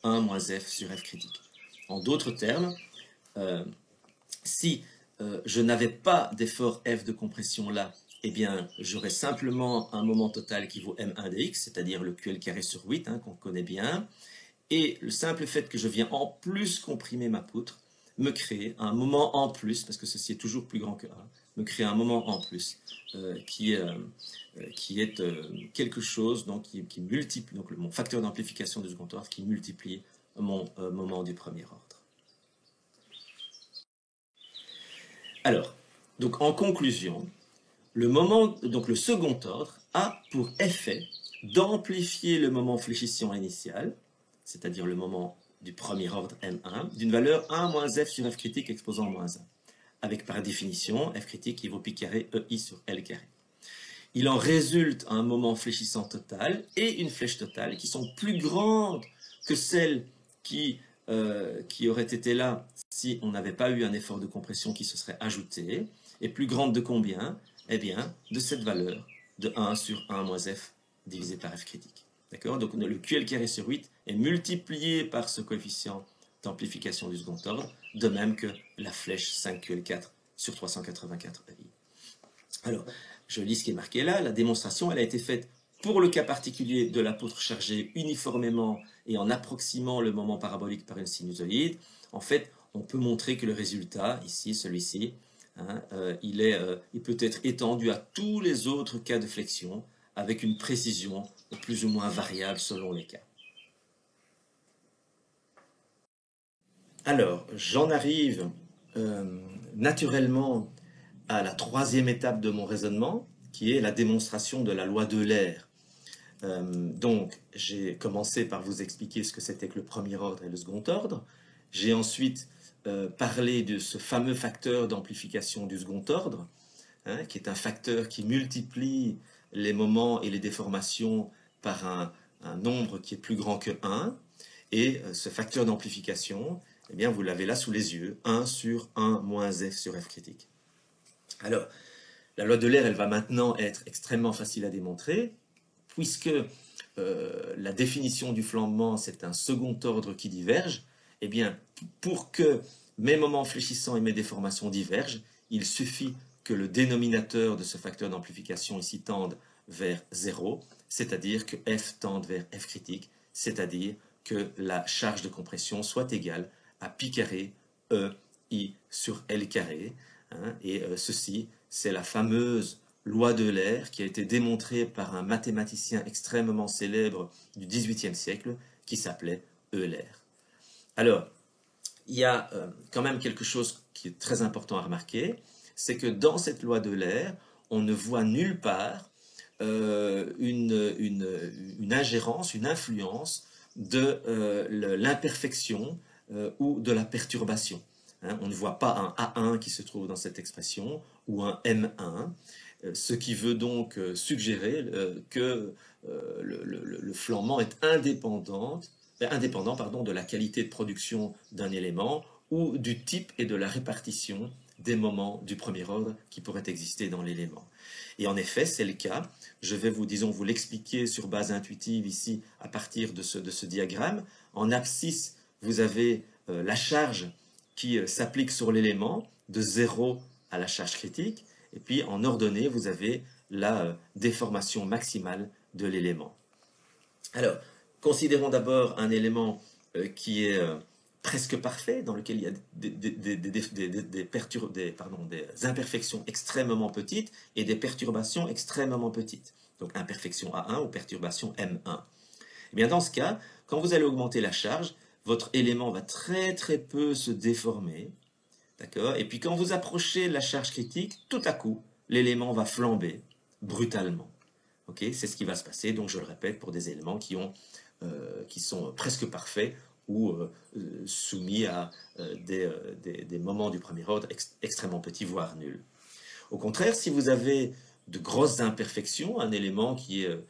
1 moins f sur f critique. En d'autres termes, si je n'avais pas d'effort f de compression là, eh bien j'aurais simplement un moment total qui vaut m1 de x, c'est-à-dire le QL carré sur 8, hein, qu'on connaît bien, et le simple fait que je viens en plus comprimer ma poutre me crée un moment en plus, parce que ceci est toujours plus grand que 1, me crée un moment en plus qui est quelque chose donc, qui multiplie, donc mon facteur d'amplification du second ordre qui multiplie mon moment du premier ordre. Alors, donc en conclusion, le second ordre a pour effet d'amplifier le moment fléchissant initial, c'est-à-dire le moment du premier ordre M1, d'une valeur 1 moins f sur f critique exposant moins 1, avec par définition f critique qui vaut pi carré ei sur l carré. Il en résulte un moment fléchissant total et une flèche totale qui sont plus grandes que celles qui auraient été là si on n'avait pas eu un effort de compression qui se serait ajouté, et plus grandes de combien? Eh bien, de cette valeur de 1 sur 1 moins f divisé par f critique. D'accord? Donc le QL carré sur 8 est multiplié par ce coefficient d'amplification du second ordre, de même que la flèche 5QL4 sur 384 EI. Alors, je lis ce qui est marqué là. La démonstration, elle a été faite pour le cas particulier de la poutre chargée uniformément et en approximant le moment parabolique par une sinusoïde. En fait, on peut montrer que le résultat, ici, celui-ci, hein, il peut être étendu à tous les autres cas de flexion avec une précision plus ou moins variable selon les cas. Alors, j'en arrive naturellement à la troisième étape de mon raisonnement, qui est la démonstration de la loi d'Euler. Donc, j'ai commencé par vous expliquer ce que c'était que le premier ordre et le second ordre. J'ai ensuite parlé de ce fameux facteur d'amplification du second ordre, hein, qui est un facteur qui multiplie les moments et les déformations par un nombre qui est plus grand que 1. Et ce facteur d'amplification, eh bien, vous l'avez là sous les yeux, 1 sur 1 moins f sur f critique. Alors, la loi d'Euler, elle va maintenant être extrêmement facile à démontrer, puisque la définition du flambement, c'est un second ordre qui diverge. Eh bien, pour que mes moments fléchissants et mes déformations divergent, il suffit que le dénominateur de ce facteur d'amplification ici tende vers 0, c'est-à-dire que f tende vers f critique, c'est-à-dire que la charge de compression soit égale à pi carré E I sur L carré. Hein, et ceci, c'est la fameuse loi d'Euler qui a été démontrée par un mathématicien extrêmement célèbre du XVIIIe siècle qui s'appelait Euler. Alors, il y a quand même quelque chose qui est très important à remarquer, c'est que dans cette loi d'Euler, on ne voit nulle part une ingérence, une influence de l'imperfection ou de la perturbation. Hein, on ne voit pas un A1 qui se trouve dans cette expression ou un M1, ce qui veut donc suggérer que le flambement est indépendant de la qualité de production d'un élément ou du type et de la répartition des moments du premier ordre qui pourraient exister dans l'élément. Et en effet, c'est le cas. Je vais vous l'expliquer sur base intuitive ici à partir de ce diagramme. En abscisse, vous avez la charge qui s'applique sur l'élément de 0 à la charge critique. Et puis en ordonnée, vous avez la déformation maximale de l'élément. Alors, considérons d'abord un élément qui est presque parfait, dans lequel il y a des imperfections extrêmement petites et des perturbations extrêmement petites. Donc imperfection A1 ou perturbation M1. Et bien dans ce cas, quand vous allez augmenter la charge, votre élément va très très peu se déformer. D'accord ? Et puis quand vous approchez la charge critique, tout à coup, l'élément va flamber brutalement. Okay ? C'est ce qui va se passer, donc je le répète, pour des éléments qui sont presque parfaits ou soumis à des moments du premier ordre extrêmement petits, voire nuls. Au contraire, si vous avez de grosses imperfections, un élément qui est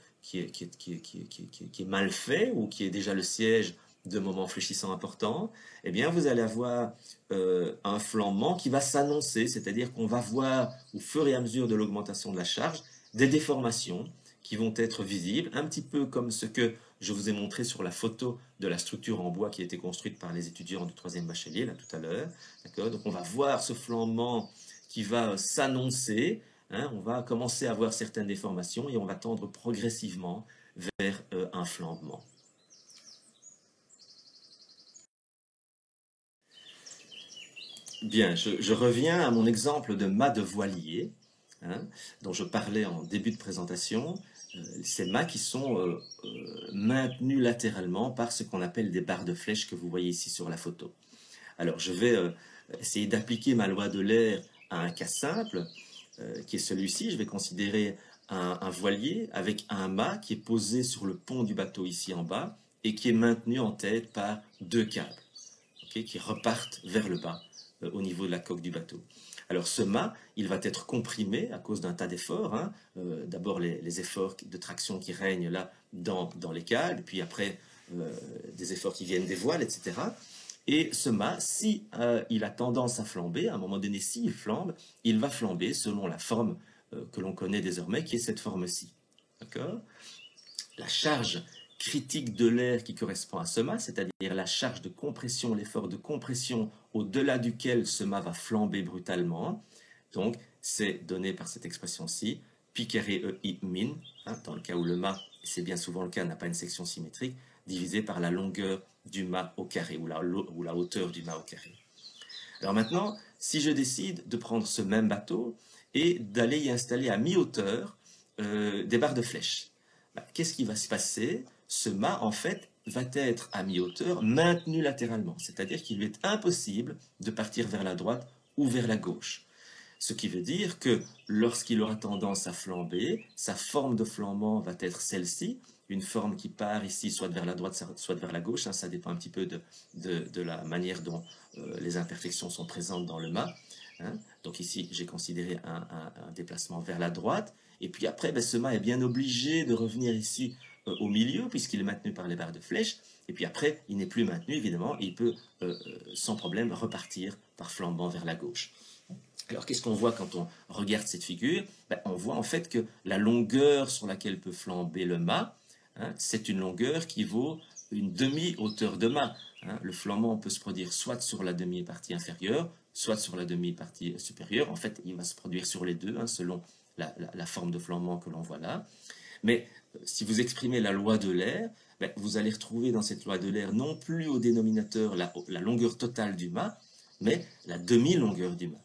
mal fait ou qui est déjà le siège de moments fléchissants importants, eh bien vous allez avoir un flambement qui va s'annoncer, c'est-à-dire qu'on va voir au fur et à mesure de l'augmentation de la charge des déformations qui vont être visibles, un petit peu comme ce que je vous ai montré sur la photo de la structure en bois qui a été construite par les étudiants du 3e bachelier, là tout à l'heure. Donc on va voir ce flambement qui va s'annoncer, hein, on va commencer à voir certaines déformations et on va tendre progressivement vers un flambement. Bien, je reviens à mon exemple de mât de voilier, hein, dont je parlais en début de présentation. Ces mâts qui sont maintenus latéralement par ce qu'on appelle des barres de flèche que vous voyez ici sur la photo. Alors je vais essayer d'appliquer ma loi d'Euler à un cas simple, qui est celui-ci. Je vais considérer un voilier avec un mât qui est posé sur le pont du bateau ici en bas et qui est maintenu en tête par 2 câbles, okay, qui repartent vers le bas au niveau de la coque du bateau. Alors ce mât, il va être comprimé à cause d'un tas d'efforts. Hein. D'abord les efforts de traction qui règnent là dans les câbles, puis après des efforts qui viennent des voiles, etc. Et ce mât, si il a tendance à flamber, à un moment donné, s'il flambe, il va flamber selon la forme que l'on connaît désormais, qui est cette forme-ci. D'accord ? La charge critique de l'air qui correspond à ce mât, c'est-à-dire la charge de compression, l'effort de compression au-delà duquel ce mât va flamber brutalement. Donc, c'est donné par cette expression-ci, pi carré E I min, hein, dans le cas où le mât, c'est bien souvent le cas, n'a pas une section symétrique, divisé par la longueur du mât au carré, ou la hauteur du mât au carré. Alors maintenant, si je décide de prendre ce même bateau et d'aller y installer à mi-hauteur des barres de flèche, qu'est-ce qui va se passer ? Ce mât, en fait, va être à mi-hauteur, maintenu latéralement. C'est-à-dire qu'il lui est impossible de partir vers la droite ou vers la gauche. Ce qui veut dire que lorsqu'il aura tendance à flamber, sa forme de flambement va être celle-ci, une forme qui part ici soit vers la droite, soit vers la gauche. Hein, ça dépend un petit peu de la manière dont les imperfections sont présentes dans le mât. Hein. Donc ici, j'ai considéré un déplacement vers la droite. Et puis après, ce mât est bien obligé de revenir ici au milieu, puisqu'il est maintenu par les barres de flèche. Et puis après, il n'est plus maintenu, évidemment, et il peut sans problème repartir par flambant vers la gauche. Alors qu'est-ce qu'on voit quand on regarde cette figure ? On voit en fait que la longueur sur laquelle peut flamber le mât, hein, c'est une longueur qui vaut une demi-hauteur de mât. Hein. Le flambement peut se produire soit sur la demi-partie inférieure, soit sur la demi-partie supérieure. En fait, il va se produire sur les deux, hein, selon la forme de flambement que l'on voit là. Mais si vous exprimez la loi de l'air, ben, vous allez retrouver dans cette loi de l'air non plus au dénominateur la longueur totale du mât, mais la demi-longueur du mât.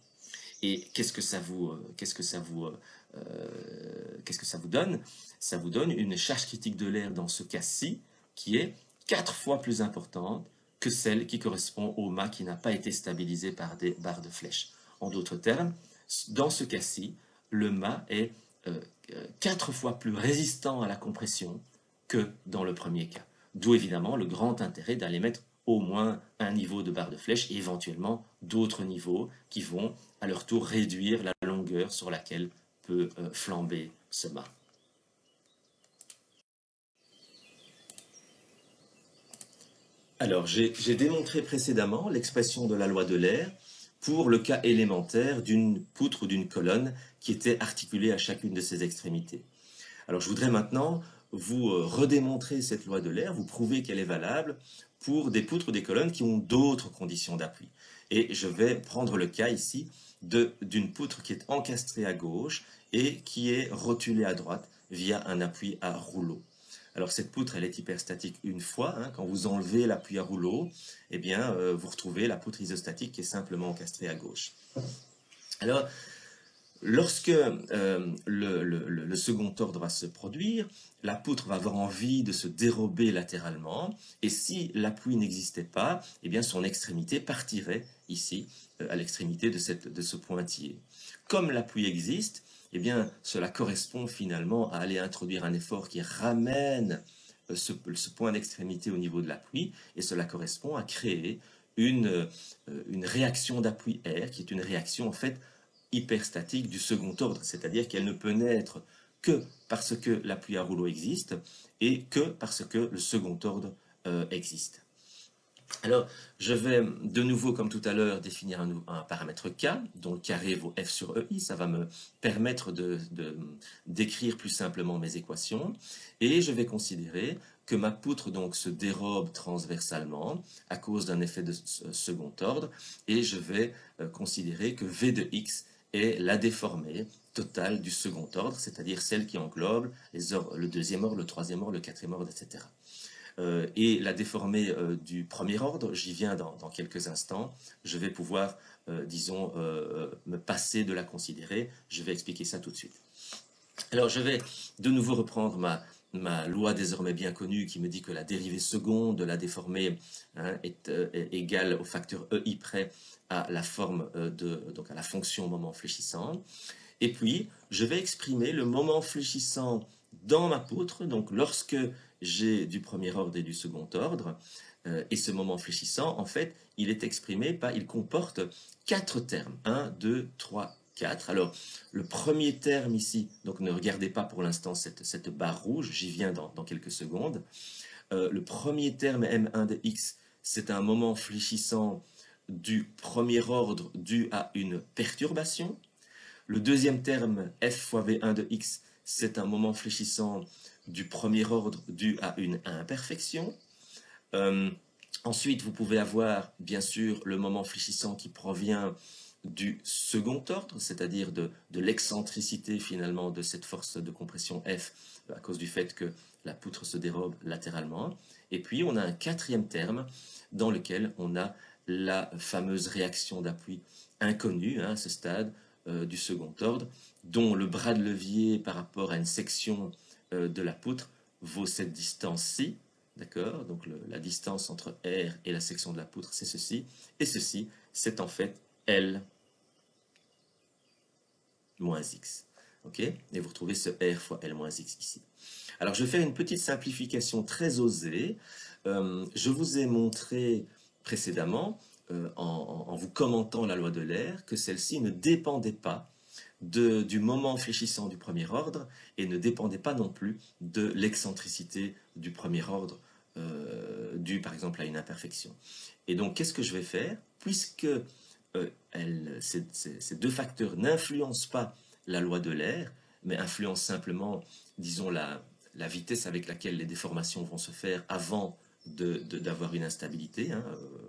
Et qu'est-ce que ça vous donne? Ça vous donne une charge critique de l'air dans ce cas-ci qui est 4 fois plus importante que celle qui correspond au mât qui n'a pas été stabilisé par des barres de flèche. En d'autres termes, dans ce cas-ci, le mât est 4 fois plus résistant à la compression que dans le premier cas. D'où évidemment le grand intérêt d'aller mettre au moins un niveau de barre de flèche et éventuellement d'autres niveaux qui vont à leur tour réduire la longueur sur laquelle peut flamber ce mât. Alors, j'ai démontré précédemment l'expression de la loi de l'air pour le cas élémentaire d'une poutre ou d'une colonne qui était articulée à chacune de ses extrémités. Alors, je voudrais maintenant vous redémontrer cette loi de l'air, vous prouver qu'elle est valable pour des poutres ou des colonnes qui ont d'autres conditions d'appui. Et je vais prendre le cas ici d'une poutre qui est encastrée à gauche et qui est rotulée à droite via un appui à rouleau. Alors cette poutre, elle est hyperstatique une fois. Quand vous enlevez l'appui à rouleau, eh bien, vous retrouvez la poutre isostatique qui est simplement encastrée à gauche. Alors, lorsque le second ordre va se produire, la poutre va avoir envie de se dérober latéralement, et si l'appui n'existait pas, eh bien son extrémité partirait ici, à l'extrémité de ce pointillé. Comme l'appui existe, eh bien cela correspond finalement à aller introduire un effort qui ramène ce point d'extrémité au niveau de l'appui, et cela correspond à créer une réaction d'appui R, qui est une réaction en fait hyperstatique du second ordre, c'est-à-dire qu'elle ne peut naître que parce que l'appui à rouleau existe et que parce que le second ordre existe. Alors, je vais de nouveau, comme tout à l'heure, définir un paramètre K, dont le carré vaut F sur EI. Ça va me permettre d'écrire plus simplement mes équations. Et je vais considérer que ma poutre donc se dérobe transversalement à cause d'un effet de second ordre. Et je vais considérer que V de X est la déformée totale du second ordre, c'est-à-dire celle qui englobe le deuxième ordre, le troisième ordre, le quatrième ordre, etc. Et la déformée du premier ordre, j'y viens dans quelques instants. Je vais pouvoir, disons, me passer de la considérer. Je vais expliquer ça tout de suite. Alors, je vais de nouveau reprendre ma loi désormais bien connue qui me dit que la dérivée seconde de la déformée est égale au facteur EI près à la forme donc à la fonction moment fléchissant. Et puis, je vais exprimer le moment fléchissant dans ma poutre, donc lorsque j'ai du premier ordre et du second ordre, et ce moment fléchissant, en fait, il est exprimé il comporte 4 termes, 1, 2, 3, 4. Alors, le premier terme ici, donc ne regardez pas pour l'instant cette barre rouge, j'y viens dans quelques secondes. Le premier terme M1 de X, c'est un moment fléchissant du premier ordre dû à une perturbation. Le deuxième terme, F fois V1 de X, c'est un moment fléchissant du premier ordre dû à une imperfection. Ensuite, vous pouvez avoir, bien sûr, le moment fléchissant qui provient du second ordre, c'est-à-dire de l'excentricité finalement de cette force de compression F à cause du fait que la poutre se dérobe latéralement. Et puis, on a un quatrième terme dans lequel on a la fameuse réaction d'appui inconnue à ce stade du second ordre, dont le bras de levier par rapport à une section de la poutre vaut cette distance-ci, d'accord? Donc la distance entre R et la section de la poutre, c'est ceci, et ceci, c'est en fait L moins X. Ok? Et vous retrouvez ce R fois L moins X ici. Alors, je vais faire une petite simplification très osée. Je vous ai montré précédemment, en vous commentant la loi de l'air, que celle-ci ne dépendait pas du moment fléchissant du premier ordre et ne dépendait pas non plus de l'excentricité du premier ordre due par exemple à une imperfection. Et donc, qu'est-ce que je vais faire? Puisque ces deux facteurs n'influencent pas la loi de l'air, mais influencent simplement, disons, la vitesse avec laquelle les déformations vont se faire avant d'avoir une instabilité,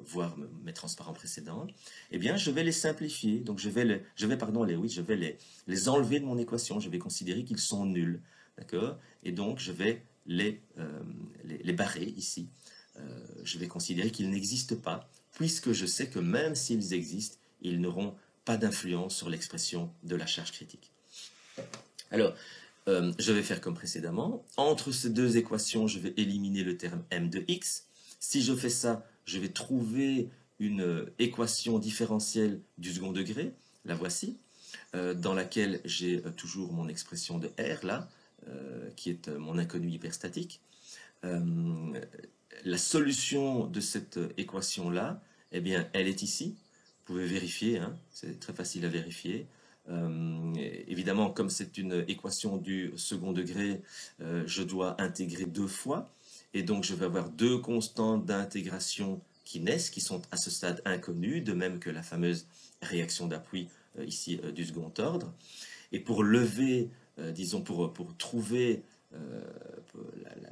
voire mes transparents précédents, eh bien, je vais les simplifier. Donc, je vais les enlever de mon équation. Je vais considérer qu'ils sont nuls. d'accord? Et donc je vais les barrer ici. Je vais considérer qu'ils n'existent pas, puisque je sais que même s'ils existent, ils n'auront pas d'influence sur l'expression de la charge critique. Alors, je vais faire comme précédemment. Entre ces deux équations, je vais éliminer le terme m de x. Si je fais ça, je vais trouver une équation différentielle du second degré, la voici, dans laquelle j'ai toujours mon expression de R, là, qui est mon inconnu hyperstatique. La solution de cette équation-là, eh bien, elle est ici. Vous pouvez vérifier, hein, c'est très facile à vérifier. Évidemment, comme c'est une équation du second degré, je dois intégrer deux fois. Et donc, je vais avoir deux constantes d'intégration qui naissent, qui sont à ce stade inconnues, de même que la fameuse réaction d'appui ici du second ordre. Et pour lever, disons, pour trouver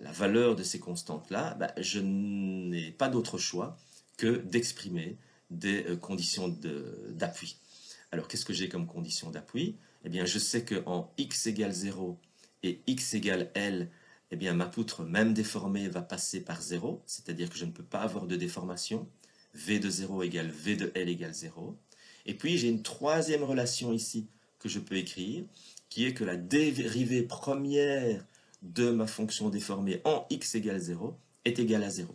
la valeur de ces constantes-là, bah, je n'ai pas d'autre choix que d'exprimer des conditions d'appui. Alors, qu'est-ce que j'ai comme condition d'appui? Eh bien, je sais qu'en x égale 0 et x égale L, eh bien, ma poutre, même déformée, va passer par 0, c'est-à-dire que je ne peux pas avoir de déformation. V de 0 égale V de L égale 0. Et puis, j'ai une troisième relation ici que je peux écrire, qui est que la dérivée première de ma fonction déformée en x égale 0 est égale à 0.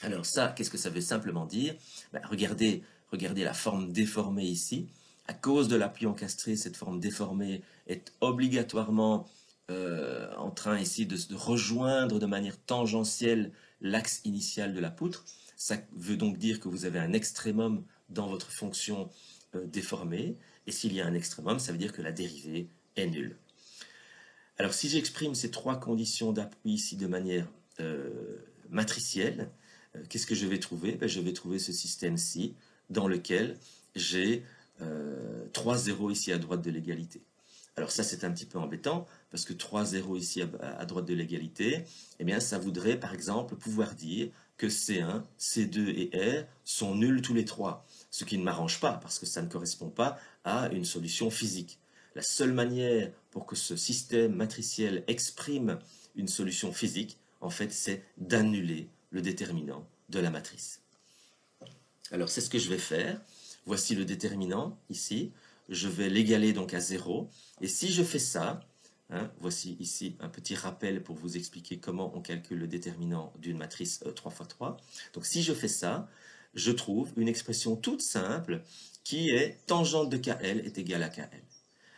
Alors ça, qu'est-ce que ça veut simplement dire? Ben, regardez la forme déformée ici. À cause de l'appui encastré, cette forme déformée est obligatoirement en train ici de rejoindre de manière tangentielle l'axe initial de la poutre. Ça veut donc dire que vous avez un extrémum dans votre fonction déformée. Et s'il y a un extrémum, ça veut dire que la dérivée est nulle. Alors si j'exprime ces trois conditions d'appui ici de manière matricielle, qu'est-ce que je vais trouver? Ben, je vais trouver ce système-ci dans lequel j'ai 3 zéros ici à droite de l'égalité. Alors ça, c'est un petit peu embêtant, parce que 3 zéros ici à droite de l'égalité, eh bien, ça voudrait, par exemple, pouvoir dire que C1, C2 et R sont nuls tous les trois, ce qui ne m'arrange pas, parce que ça ne correspond pas à une solution physique. La seule manière pour que ce système matriciel exprime une solution physique, en fait, c'est d'annuler le déterminant de la matrice. Alors, c'est ce que je vais faire. Voici le déterminant, ici. Je vais l'égaler donc à 0. Et si je fais ça, hein, voici ici un petit rappel pour vous expliquer comment on calcule le déterminant d'une matrice 3 x 3. Donc, si je fais ça, je trouve une expression toute simple qui est tangente de KL est égale à KL.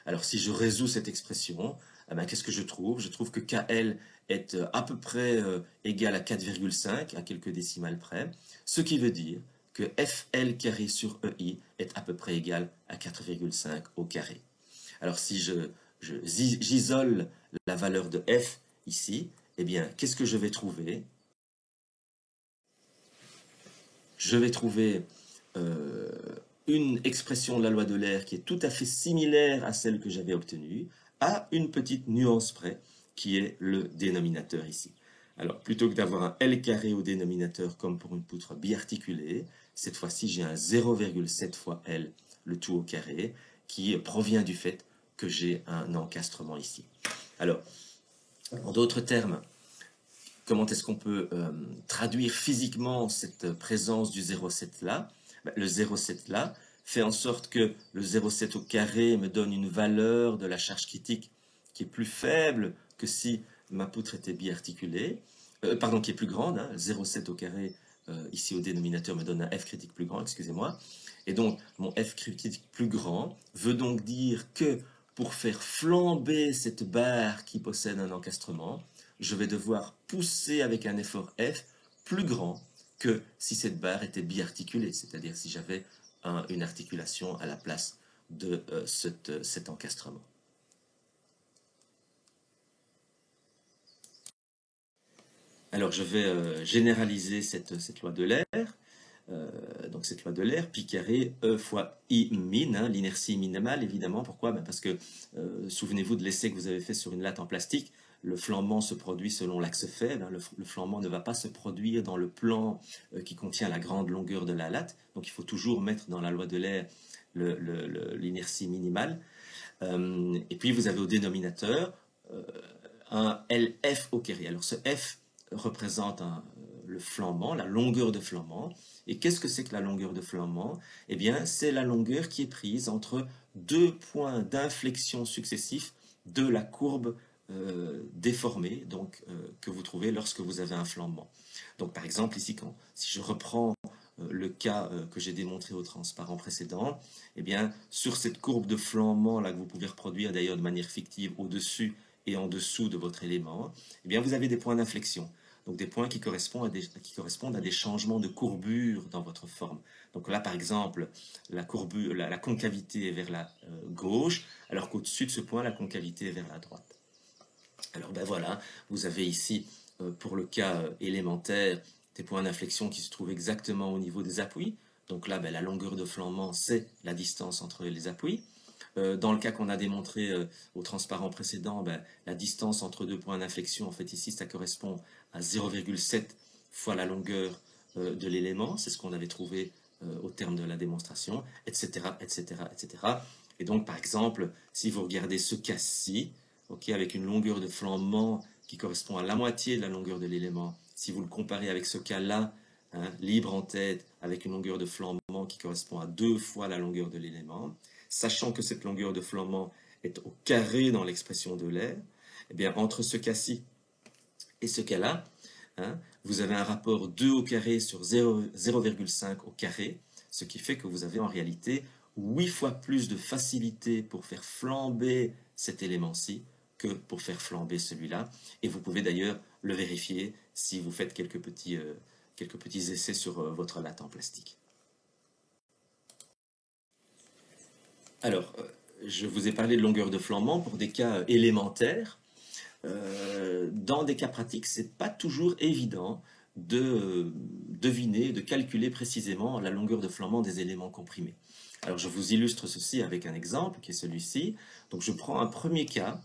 Alors, si je résous cette expression, eh ben, qu'est-ce que je trouve? Je trouve que KL est à peu près égal à 4,5, à quelques décimales près, ce qui veut dire que FL carré sur EI est à peu près égal à 4,5 au carré. Alors, si j'isole la valeur de F ici, eh bien, qu'est-ce que je vais trouver? Je vais trouver une expression de la loi de l'air qui est tout à fait similaire à celle que j'avais obtenue, à une petite nuance près, qui est le dénominateur ici. Alors, plutôt que d'avoir un L carré au dénominateur comme pour une poutre biarticulée, cette fois-ci, j'ai un 0,7 fois L, le tout au carré, qui provient du fait que j'ai un encastrement ici. Alors, en d'autres termes, comment est-ce qu'on peut traduire physiquement cette présence du 0,7 là? Ben, le 0,7 là fait en sorte que le 0,7 au carré me donne une valeur de la charge critique qui est plus faible que si ma poutre était biarticulée, pardon, qui est plus grande, hein, 0,7 au carré ici au dénominateur me donne un F critique plus grand, excusez-moi, et donc mon F critique plus grand veut donc dire que pour faire flamber cette barre qui possède un encastrement, je vais devoir pousser avec un effort F plus grand que si cette barre était biarticulée, c'est-à-dire si j'avais une articulation à la place de cet encastrement. Alors je vais généraliser cette loi de l'air. Donc cette loi de l'air, pi carré E fois I min, hein, l'inertie minimale évidemment. Pourquoi? Ben parce que souvenez-vous de l'essai que vous avez fait sur une latte en plastique. Le flambement se produit selon l'axe faible. Hein, le flambement ne va pas se produire dans le plan qui contient la grande longueur de la latte. Donc il faut toujours mettre dans la loi de l'air l'inertie minimale. Et puis vous avez au dénominateur un LF au carré. Alors ce F représente le flambant, la longueur de flambant. Et qu'est-ce que c'est que la longueur de flambant? Eh bien, c'est la longueur qui est prise entre deux points d'inflexion successifs de la courbe déformée donc, que vous trouvez lorsque vous avez un flambant. Donc par exemple, ici, si je reprends le cas que j'ai démontré au transparent précédent, eh bien, sur cette courbe de flambant là que vous pouvez reproduire d'ailleurs de manière fictive au-dessus et en dessous de votre élément, eh bien, vous avez des points d'inflexion. Donc des points qui correspondent à des changements de courbure dans votre forme. Donc là, par exemple, la concavité est vers la gauche, alors qu'au-dessus de ce point, la concavité est vers la droite. Alors ben voilà, vous avez ici, pour le cas élémentaire, des points d'inflexion qui se trouvent exactement au niveau des appuis. Donc là, ben, la longueur de flambant, c'est la distance entre les appuis. Dans le cas qu'on a démontré au transparent précédent, ben, la distance entre deux points d'inflexion, en fait ici, ça correspond à 0,7 fois la longueur de l'élément. C'est ce qu'on avait trouvé au terme de la démonstration, etc., etc., etc. Et donc, par exemple, si vous regardez ce cas-ci, okay, avec une longueur de flambant qui correspond à la moitié de la longueur de l'élément, si vous le comparez avec ce cas-là, hein, libre en tête, avec une longueur de flambant qui correspond à 2 fois la longueur de l'élément, sachant que cette longueur de flambant est au carré dans l'expression de l'air, eh bien, entre ce cas-ci et ce cas-là, hein, vous avez un rapport 2 au carré sur 0,5 au carré, ce qui fait que vous avez en réalité 8 fois plus de facilité pour faire flamber cet élément-ci que pour faire flamber celui-là. Et vous pouvez d'ailleurs le vérifier si vous faites quelques petits essais sur votre latte en plastique. Alors, je vous ai parlé de longueur de flambant pour des cas élémentaires. Dans des cas pratiques, c'est pas toujours évident de deviner, de calculer précisément la longueur de flambant des éléments comprimés. Alors, je vous illustre ceci avec un exemple qui est celui-ci. Donc, je prends un premier cas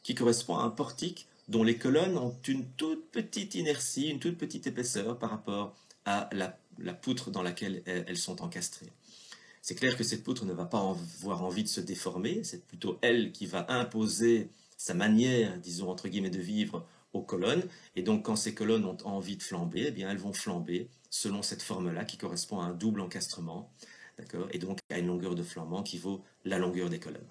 qui correspond à un portique dont les colonnes ont une toute petite inertie, une toute petite épaisseur par rapport à la poutre dans laquelle elles sont encastrées. C'est clair que cette poutre ne va pas avoir envie de se déformer, c'est plutôt elle qui va imposer sa manière, disons entre guillemets, de vivre aux colonnes. Et donc quand ces colonnes ont envie de flamber, eh bien elles vont flamber selon cette forme-là qui correspond à un double encastrement, d'accord, et donc à une longueur de flambant qui vaut la longueur des colonnes.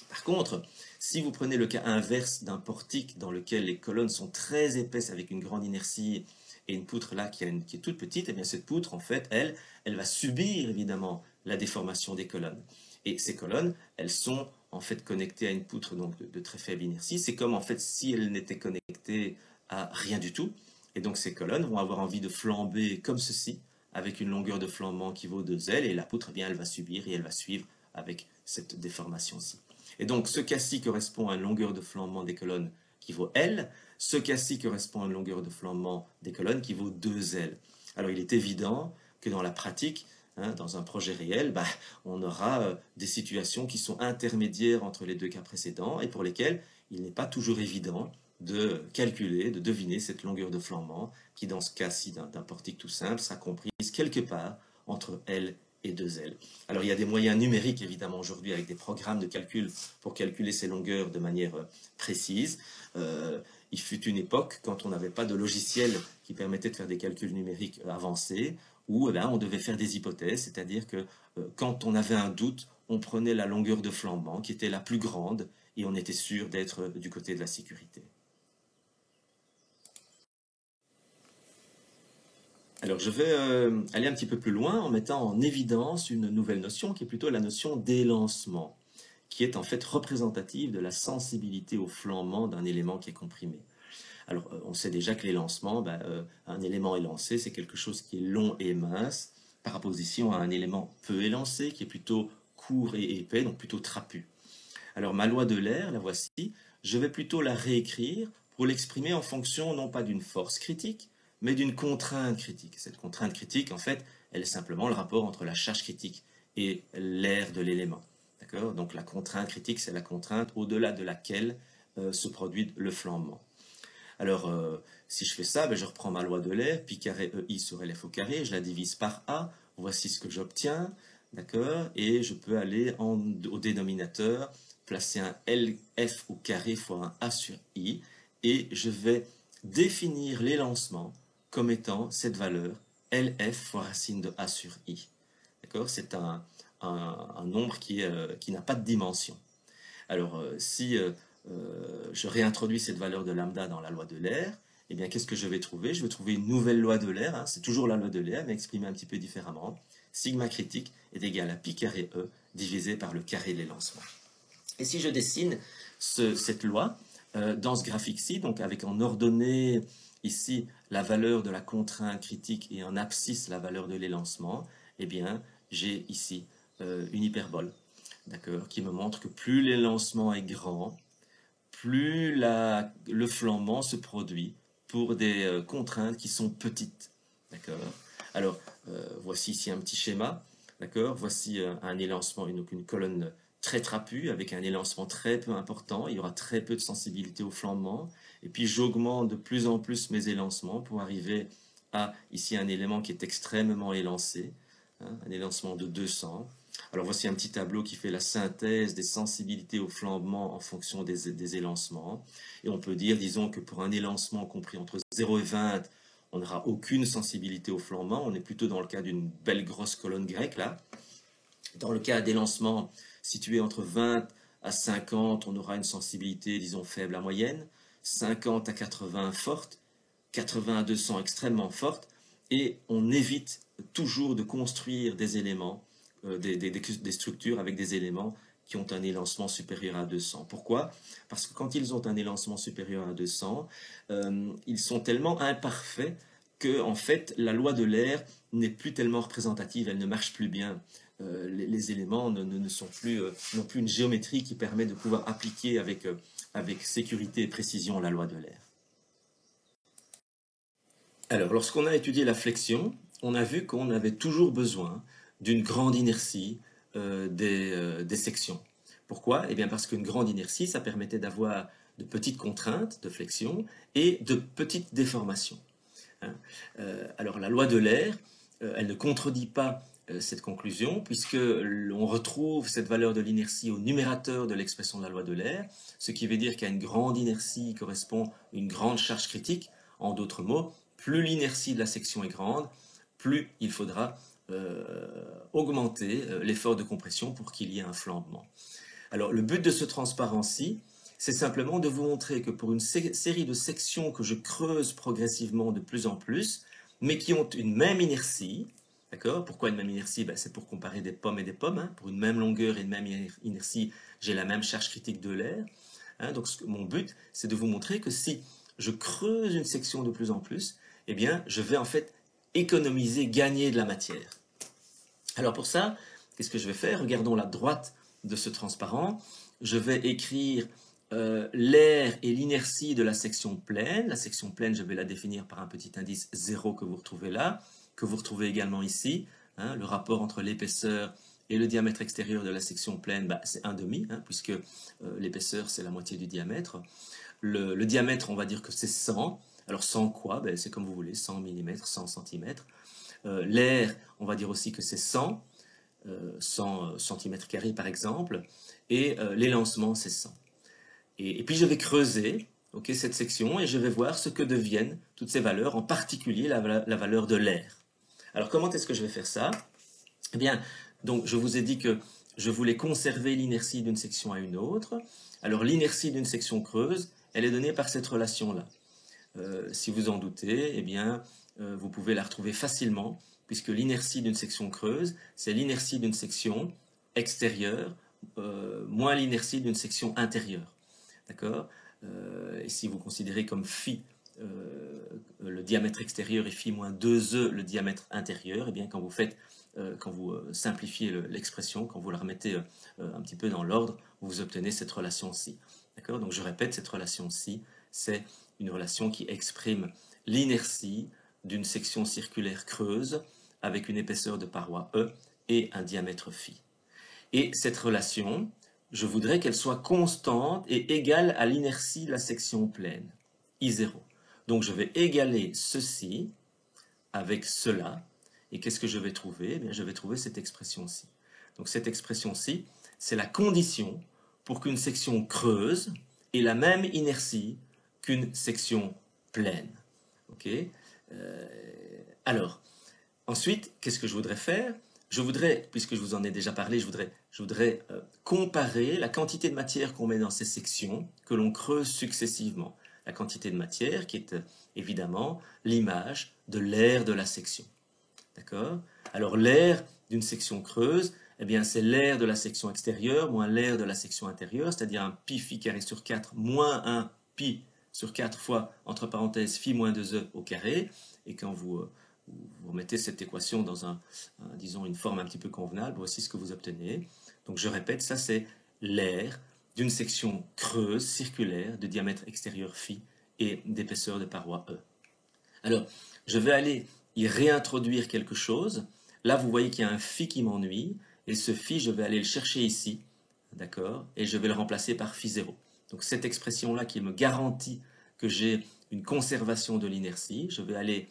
Par contre, si vous prenez le cas inverse d'un portique dans lequel les colonnes sont très épaisses avec une grande inertie et une poutre là qui est toute petite, et bien cette poutre, en fait, elle va subir évidemment la déformation des colonnes. Et ces colonnes, elles sont en fait connectées à une poutre donc de très faible inertie. C'est comme en fait si elles n'étaient connectées à rien du tout. Et donc ces colonnes vont avoir envie de flamber comme ceci, avec une longueur de flambant qui vaut 2L, et la poutre, eh bien, elle va subir et elle va suivre avec cette déformation-ci. Et donc ce cas-ci correspond à une longueur de flambant des colonnes qui vaut L. Ce cas-ci correspond à une longueur de flambant des colonnes qui vaut 2L. Alors il est évident que dans la pratique, hein, dans un projet réel, on aura des situations qui sont intermédiaires entre les deux cas précédents et pour lesquelles il n'est pas toujours évident de calculer, de deviner cette longueur de flambant qui, dans ce cas-ci d'un portique tout simple, sera comprise quelque part entre L et 2L. Alors il y a des moyens numériques évidemment aujourd'hui avec des programmes de calcul pour calculer ces longueurs de manière précise. Il fut une époque quand on n'avait pas de logiciel qui permettait de faire des calculs numériques avancés, où on devait faire des hypothèses, c'est-à-dire que quand on avait un doute, on prenait la longueur de flambant qui était la plus grande et on était sûr d'être du côté de la sécurité. Alors je vais aller un petit peu plus loin en mettant en évidence une nouvelle notion qui est plutôt la notion d'élancement, qui est en fait représentative de la sensibilité au flambement d'un élément qui est comprimé. Alors on sait déjà que l'élancement, un élément élancé, c'est quelque chose qui est long et mince, par opposition à un élément peu élancé, qui est plutôt court et épais, donc plutôt trapu. Alors ma loi de l'air, la voici, je vais plutôt la réécrire pour l'exprimer en fonction non pas d'une force critique, mais d'une contrainte critique. Cette contrainte critique, en fait, elle est simplement le rapport entre la charge critique et l'air de l'élément. D'accord ? Donc la contrainte critique, c'est la contrainte au-delà de laquelle se produit le flambement. Alors, si je fais ça, je reprends ma loi de l'air, pi carré EI sur LF au carré, je la divise par A, voici ce que j'obtiens, d'accord? Et je peux aller au dénominateur, placer un LF au carré fois un A sur I, et je vais définir l'élancement comme étant cette valeur LF fois racine de A sur I. D'accord? C'est un nombre qui n'a pas de dimension. Alors, si je réintroduis cette valeur de lambda dans la loi de l'air, eh bien, qu'est-ce que je vais trouver? Je vais trouver une nouvelle loi de l'air, hein, c'est toujours la loi de l'air, mais exprimée un petit peu différemment. Sigma critique est égal à pi carré E divisé par le carré de l'élancement. Et si je dessine cette loi dans ce graphique-ci, donc avec en ordonnée ici la valeur de la contrainte critique et en abscisse la valeur de l'élancement, eh bien, j'ai ici une hyperbole, d'accord, qui me montre que plus l'élancement est grand, plus le flambement se produit pour des contraintes qui sont petites. D'accord. Alors, voici ici un petit schéma. D'accord. Voici un élancement, une colonne très trapue avec un élancement très peu important. Il y aura très peu de sensibilité au flambement. Et puis, j'augmente de plus en plus mes élancements pour arriver à ici un élément qui est extrêmement élancé, hein, un élancement de 200. Alors voici un petit tableau qui fait la synthèse des sensibilités au flambement en fonction des élancements. Et on peut dire, disons, que pour un élancement compris entre 0 et 20, on n'aura aucune sensibilité au flambement. On est plutôt dans le cas d'une belle grosse colonne grecque, là. Dans le cas d'élancement situé entre 20 à 50, on aura une sensibilité, disons, faible à moyenne. 50 à 80 forte. 80 à 200 extrêmement forte. Et on évite toujours de construire des éléments des structures avec des éléments qui ont un élancement supérieur à 200. Pourquoi? Parce que quand ils ont un élancement supérieur à 200, ils sont tellement imparfaits que, en fait, la loi de l'air n'est plus tellement représentative, elle ne marche plus bien. Les éléments n'ont plus une géométrie qui permet de pouvoir appliquer avec sécurité et précision la loi de l'air. Alors, lorsqu'on a étudié la flexion, on a vu qu'on avait toujours besoin d'une grande inertie des sections. Pourquoi? Eh bien parce qu'une grande inertie, ça permettait d'avoir de petites contraintes de flexion et de petites déformations. Hein. Alors la loi de l'air, elle ne contredit pas cette conclusion, puisque l'on retrouve cette valeur de l'inertie au numérateur de l'expression de la loi de l'air, ce qui veut dire qu'à une grande inertie correspond une grande charge critique. En d'autres mots, plus l'inertie de la section est grande, plus il faudra augmenter l'effort de compression pour qu'il y ait un flambement. Alors le but de ce transparent-ci, c'est simplement de vous montrer que pour une série de sections que je creuse progressivement de plus en plus, mais qui ont une même inertie, d'accord? Pourquoi une même inertie? Ben, c'est pour comparer des pommes et des pommes. Hein. Pour une même longueur et une même inertie, j'ai la même charge critique de l'air. Hein. Donc mon but, c'est de vous montrer que si je creuse une section de plus en plus, eh bien, je vais en fait économiser, gagner de la matière. Alors pour ça, qu'est-ce que je vais faire? Regardons la droite de ce transparent. Je vais écrire l'air et l'inertie de la section pleine. La section pleine, je vais la définir par un petit indice 0 que vous retrouvez là, que vous retrouvez également ici. Hein, le rapport entre l'épaisseur et le diamètre extérieur de la section pleine, bah, c'est 1,5, hein, puisque l'épaisseur, c'est la moitié du diamètre. Le diamètre, on va dire que c'est 100. Alors 100 quoi? Ben, c'est comme vous voulez, 100 mm, 100 cm. L'air, on va dire aussi que c'est 100 cm² par exemple, et l'élancement c'est 100. Et puis je vais creuser cette section et je vais voir ce que deviennent toutes ces valeurs, en particulier la valeur de l'air. Alors comment est-ce que je vais faire ça? Eh bien, donc je vous ai dit que je voulais conserver l'inertie d'une section à une autre. Alors l'inertie d'une section creuse, elle est donnée par cette relation-là. Si vous en doutez, eh bien, vous pouvez la retrouver facilement, puisque l'inertie d'une section creuse, c'est l'inertie d'une section extérieure moins l'inertie d'une section intérieure. D'accord? Et si vous considérez comme phi le diamètre extérieur et phi moins 2e le diamètre intérieur, eh bien, quand vous simplifiez l'expression, quand vous la remettez un petit peu dans l'ordre, vous obtenez cette relation-ci. D'accord? Donc je répète, cette relation-ci, c'est une relation qui exprime l'inertie d'une section circulaire creuse avec une épaisseur de paroi E et un diamètre phi. Et cette relation, je voudrais qu'elle soit constante et égale à l'inertie de la section pleine, I0. Donc je vais égaler ceci avec cela. Et qu'est-ce que je vais trouver? Eh bien, je vais trouver cette expression-ci. Donc cette expression-ci, c'est la condition pour qu'une section creuse ait la même inertie qu'une section pleine. Ok. Alors, ensuite, qu'est-ce que je voudrais faire? Je voudrais, puisque je vous en ai déjà parlé, je voudrais comparer la quantité de matière qu'on met dans ces sections que l'on creuse successivement. La quantité de matière qui est évidemment l'image de l'aire de la section. D'accord? Alors l'aire d'une section creuse, eh bien c'est l'aire de la section extérieure moins l'aire de la section intérieure, c'est-à-dire un pi phi carré sur 4 moins un pi sur 4 fois, entre parenthèses, phi moins 2e au carré. Et quand vous remettez cette équation dans disons une forme un petit peu convenable, voici ce que vous obtenez. Donc je répète, ça c'est l'aire d'une section creuse, circulaire, de diamètre extérieur phi et d'épaisseur de paroi E. Alors, je vais aller y réintroduire quelque chose. Là, vous voyez qu'il y a un phi qui m'ennuie, et ce phi, je vais aller le chercher ici, d'accord, et je vais le remplacer par phi 0. Donc cette expression-là qui me garantit que j'ai une conservation de l'inertie, je vais aller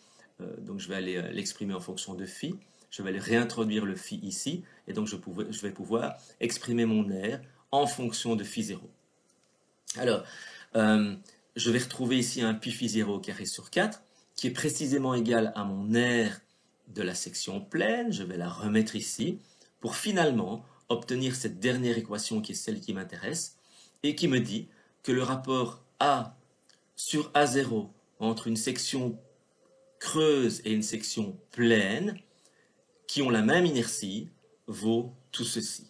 l'exprimer en fonction de phi, je vais aller réintroduire le phi ici, et donc je vais pouvoir exprimer mon aire en fonction de phi 0. Alors, je vais retrouver ici un pi phi 0 au carré sur 4, qui est précisément égal à mon aire de la section pleine. Je vais la remettre ici pour finalement obtenir cette dernière équation qui est celle qui m'intéresse et qui me dit que le rapport A sur A0 entre une section creuse et une section pleine qui ont la même inertie vaut tout ceci.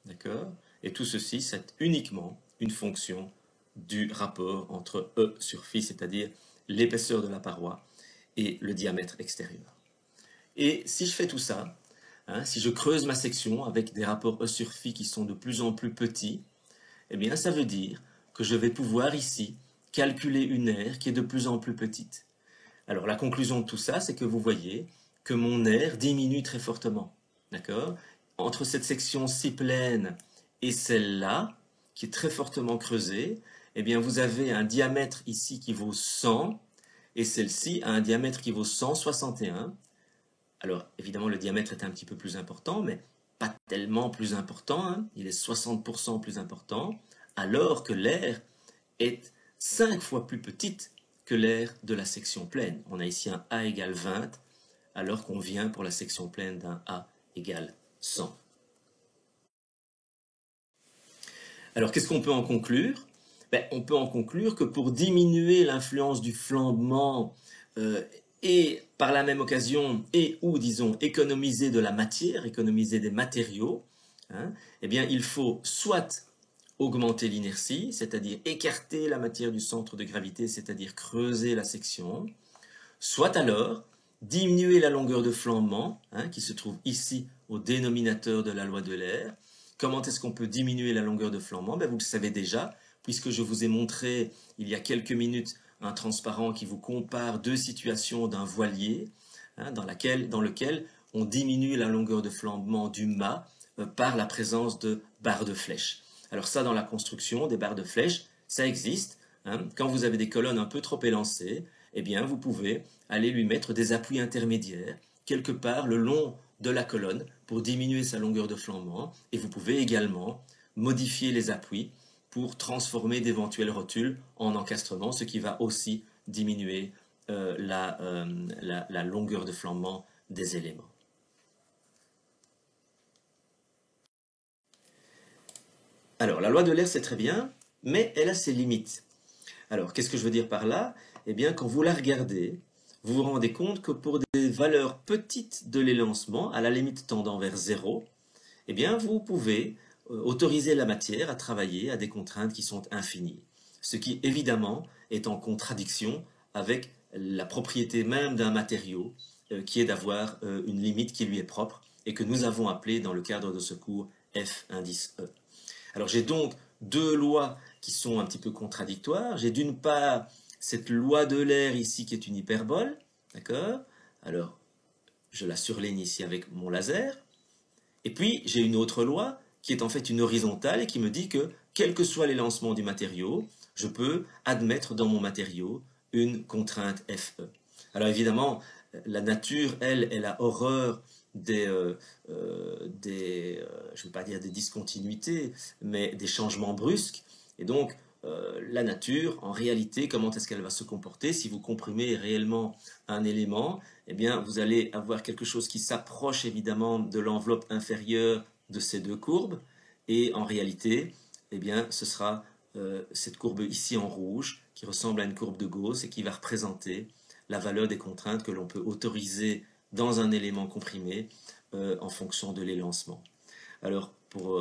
D'accord? Et tout ceci, c'est uniquement une fonction du rapport entre E sur phi, c'est-à-dire l'épaisseur de la paroi et le diamètre extérieur. Et si je fais tout ça, si je creuse ma section avec des rapports E sur phi qui sont de plus en plus petits, eh bien ça veut dire que je vais pouvoir ici calculer une aire qui est de plus en plus petite. Alors la conclusion de tout ça, c'est que vous voyez que mon aire diminue très fortement. D'accord? Entre cette section-ci pleine et celle-là, qui est très fortement creusée, eh bien vous avez un diamètre ici qui vaut 100, et celle-ci a un diamètre qui vaut 161. Alors évidemment le diamètre est un petit peu plus important, mais pas tellement plus important, il est 60% plus important, alors que l'aire est 5 fois plus petite que l'aire de la section pleine. On a ici un A égale 20, alors qu'on vient pour la section pleine d'un A égale 100. Alors qu'est-ce qu'on peut en conclure? On peut en conclure que pour diminuer l'influence du flambement et par la même occasion, et ou disons économiser de la matière, économiser des matériaux, eh bien il faut soit augmenter l'inertie, c'est-à-dire écarter la matière du centre de gravité, c'est-à-dire creuser la section, soit alors diminuer la longueur de flambement, qui se trouve ici au dénominateur de la loi de l'air. Comment est-ce qu'on peut diminuer la longueur de flambement? Vous le savez déjà, puisque je vous ai montré il y a quelques minutes un transparent qui vous compare deux situations d'un voilier, dans lequel on diminue la longueur de flambement du mât par la présence de barres de flèche. Alors ça, dans la construction, des barres de flèche, ça existe. Quand vous avez des colonnes un peu trop élancées, eh bien, vous pouvez aller lui mettre des appuis intermédiaires quelque part le long de la colonne pour diminuer sa longueur de flambement. Et vous pouvez également modifier les appuis pour transformer d'éventuelles rotules en encastrement, ce qui va aussi diminuer la longueur de flambement des éléments. Alors, la loi de l'air, c'est très bien, mais elle a ses limites. Alors, qu'est-ce que je veux dire par là? Eh bien, quand vous la regardez, vous vous rendez compte que pour des valeurs petites de l'élancement, à la limite tendant vers 0, eh bien, vous pouvez autoriser la matière à travailler à des contraintes qui sont infinies. Ce qui, évidemment, est en contradiction avec la propriété même d'un matériau, qui est d'avoir une limite qui lui est propre et que nous avons appelée dans le cadre de ce cours F indice E. Alors j'ai donc deux lois qui sont un petit peu contradictoires. J'ai d'une part cette loi de l'air ici qui est une hyperbole, d'accord? Alors je la surligne ici avec mon laser. Et puis j'ai une autre loi qui est en fait une horizontale et qui me dit que quel que soit l'élancement du matériau, je peux admettre dans mon matériau une contrainte FE. Alors évidemment, la nature, elle a horreur je ne veux pas dire des discontinuités, mais des changements brusques. Et donc, la nature, en réalité, comment est-ce qu'elle va se comporter. Si vous comprimez réellement un élément, eh bien, vous allez avoir quelque chose qui s'approche évidemment de l'enveloppe inférieure de ces deux courbes, et en réalité, eh bien, ce sera cette courbe ici en rouge, qui ressemble à une courbe de Gauss et qui va représenter la valeur des contraintes que l'on peut autoriser dans un élément comprimé en fonction de l'élancement. Alors, pour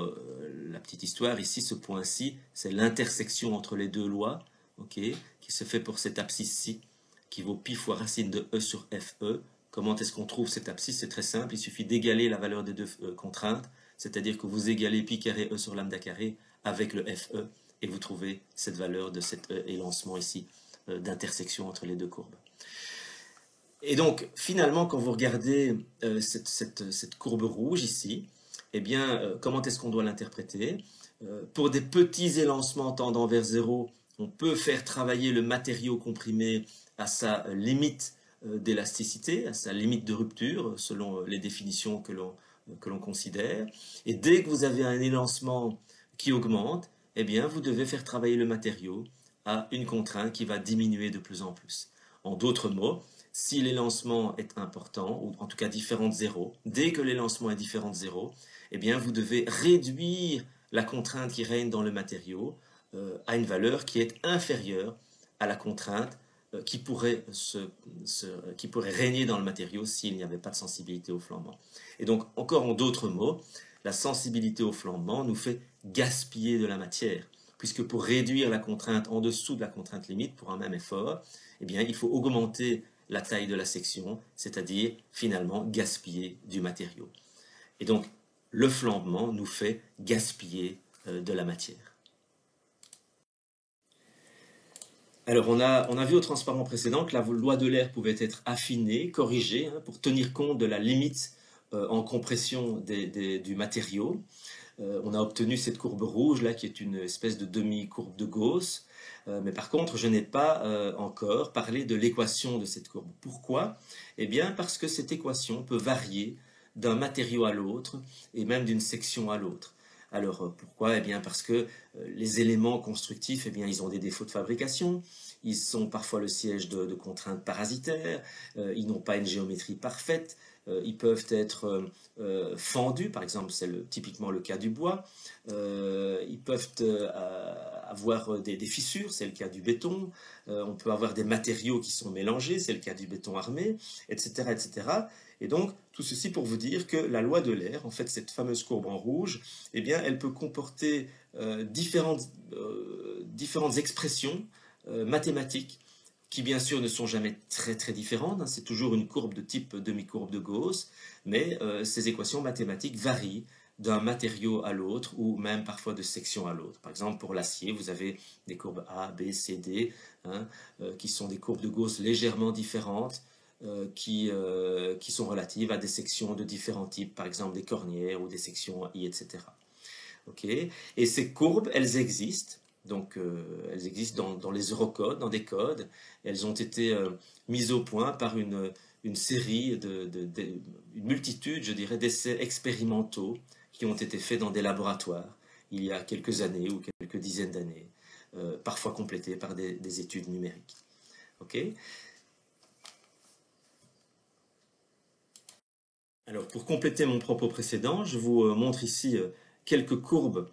la petite histoire, ici, ce point-ci, c'est l'intersection entre les deux lois, okay, qui se fait pour cette abscisse-ci, qui vaut pi fois racine de E sur FE. Comment est-ce qu'on trouve cette abscisse? C'est très simple, il suffit d'égaler la valeur des deux contraintes, c'est-à-dire que vous égalez pi carré E sur lambda carré avec le FE, et vous trouvez cette valeur de cet élancement ici, d'intersection entre les deux courbes. Et donc, finalement, quand vous regardez cette courbe rouge ici, eh bien, comment est-ce qu'on doit l'interpréter? Pour des petits élancements tendant vers zéro, on peut faire travailler le matériau comprimé à sa limite d'élasticité, à sa limite de rupture, selon les définitions que l'on considère. Et dès que vous avez un élancement qui augmente, eh bien, vous devez faire travailler le matériau à une contrainte qui va diminuer de plus en plus. En d'autres mots, si l'élancement est important, ou en tout cas différent de zéro, dès que l'élancement est différent de zéro, eh bien, vous devez réduire la contrainte qui règne dans le matériau à une valeur qui est inférieure à la contrainte qui pourrait régner dans le matériau s'il n'y avait pas de sensibilité au flambement. Et donc, encore en d'autres mots, la sensibilité au flambement nous fait gaspiller de la matière, puisque pour réduire la contrainte en dessous de la contrainte limite pour un même effort, eh bien, il faut augmenter la taille de la section, c'est-à-dire finalement gaspiller du matériau. Et donc, le flambement nous fait gaspiller de la matière. Alors, on a vu au transparent précédent que la loi de l'air pouvait être affinée, corrigée, pour tenir compte de la limite en compression du matériau. On a obtenu cette courbe rouge, là, qui est une espèce de demi-courbe de Gauss. Mais par contre, je n'ai pas encore parlé de l'équation de cette courbe. Pourquoi? Eh bien, parce que cette équation peut varier d'un matériau à l'autre et même d'une section à l'autre. Alors, pourquoi? Eh bien, parce que les éléments constructifs, eh bien, ils ont des défauts de fabrication, ils sont parfois le siège de contraintes parasitaires, ils n'ont pas une géométrie parfaite, ils peuvent être fendus, par exemple, c'est typiquement le cas du bois, ils peuvent avoir des fissures, c'est le cas du béton, on peut avoir des matériaux qui sont mélangés, c'est le cas du béton armé, etc., etc. Et donc, tout ceci pour vous dire que la loi de l'air, en fait, cette fameuse courbe en rouge, eh bien, elle peut comporter différentes expressions mathématiques qui, bien sûr, ne sont jamais très, très différentes. Hein, c'est toujours une courbe de type demi-courbe de Gauss, mais ces équations mathématiques varient d'un matériau à l'autre ou même parfois de section à l'autre. Par exemple, pour l'acier, vous avez des courbes A, B, C, D, hein, qui sont des courbes de Gauss légèrement différentes, qui sont relatives à des sections de différents types, par exemple des cornières ou des sections I, etc. Okay. Et ces courbes, elles existent. Donc, elles existent dans les eurocodes, dans des codes. Elles ont été mises au point par une série, une multitude, je dirais, d'essais expérimentaux qui ont été faits dans des laboratoires il y a quelques années ou quelques dizaines d'années, parfois complétés par des études numériques. Okay. Alors, pour compléter mon propos précédent, je vous montre ici quelques courbes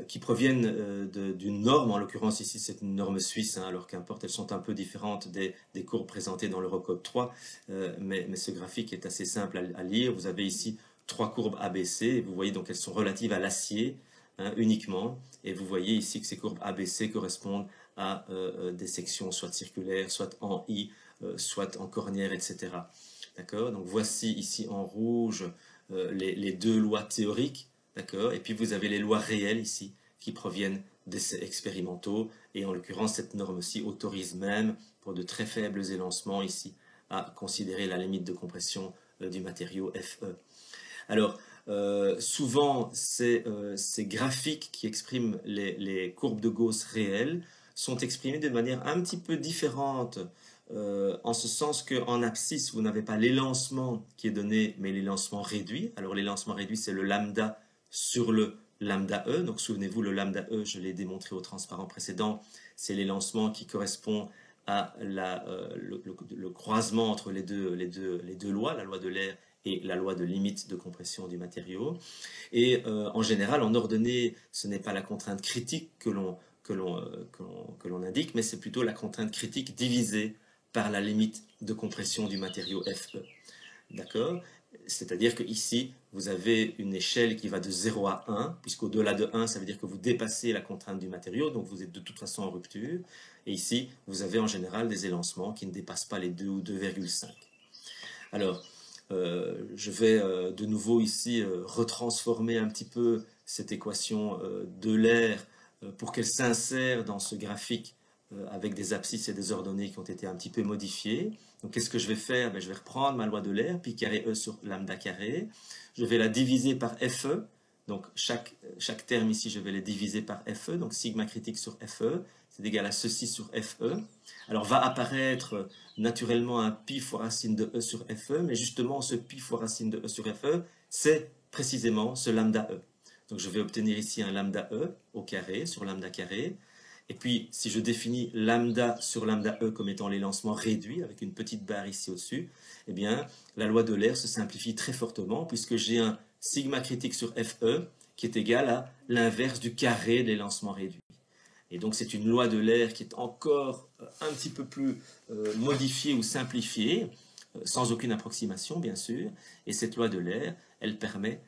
qui proviennent d'une norme. En l'occurrence, ici, c'est une norme suisse, hein, alors qu'importe, elles sont un peu différentes des courbes présentées dans l'Eurocode 3, mais ce graphique est assez simple à lire. Vous avez ici 3 courbes ABC, et vous voyez donc elles sont relatives à l'acier, hein, uniquement, et vous voyez ici que ces courbes ABC correspondent à des sections soit circulaires, soit en I, soit en cornière, etc. D'accord? Donc voici ici en rouge les deux lois théoriques, d'accord? Et puis vous avez les lois réelles ici qui proviennent d'essais expérimentaux, et en l'occurrence cette norme-ci autorise même pour de très faibles élancements ici à considérer la limite de compression du matériau FE. Alors souvent ces graphiques qui expriment les courbes de Gauss réelles sont exprimés de manière un petit peu différente, en ce sens qu'en abscisse, vous n'avez pas l'élancement qui est donné, mais l'élancement réduit. Alors l'élancement réduit, c'est le lambda sur le lambda E. Donc souvenez-vous, le lambda E, je l'ai démontré au transparent précédent, c'est l'élancement qui correspond à le croisement entre les deux lois, la loi de l'air et la loi de limite de compression du matériau. Et en général, en ordonnée, ce n'est pas la contrainte critique que l'on indique, mais c'est plutôt la contrainte critique divisée par la limite de compression du matériau Fe. D'accord? C'est-à-dire qu'ici, vous avez une échelle qui va de 0 à 1, puisqu'au-delà de 1, ça veut dire que vous dépassez la contrainte du matériau, donc vous êtes de toute façon en rupture. Et ici, vous avez en général des élancements qui ne dépassent pas les 2 ou 2,5. Alors, je vais de nouveau ici retransformer un petit peu cette équation de l'air pour qu'elle s'insère dans ce graphique avec des abscisses et des ordonnées qui ont été un petit peu modifiées. Donc qu'est-ce que je vais faire? Je vais reprendre ma loi de l'air, pi carré E sur lambda carré. Je vais la diviser par Fe. Donc chaque terme ici, je vais les diviser par Fe. Donc sigma critique sur Fe, c'est égal à ceci sur Fe. Alors va apparaître naturellement un pi fois racine de E sur Fe, mais justement ce pi fois racine de E sur Fe, c'est précisément ce lambda E. Donc je vais obtenir ici un lambda E au carré sur lambda carré. Et puis, si je définis lambda sur lambda E comme étant l'élancement réduit, avec une petite barre ici au-dessus, eh bien, la loi de l'air se simplifie très fortement, puisque j'ai un sigma critique sur Fe qui est égal à l'inverse du carré de l'élancement réduit. Et donc, c'est une loi de l'air qui est encore un petit peu plus modifiée ou simplifiée, sans aucune approximation, bien sûr. Et cette loi de l'air, elle permet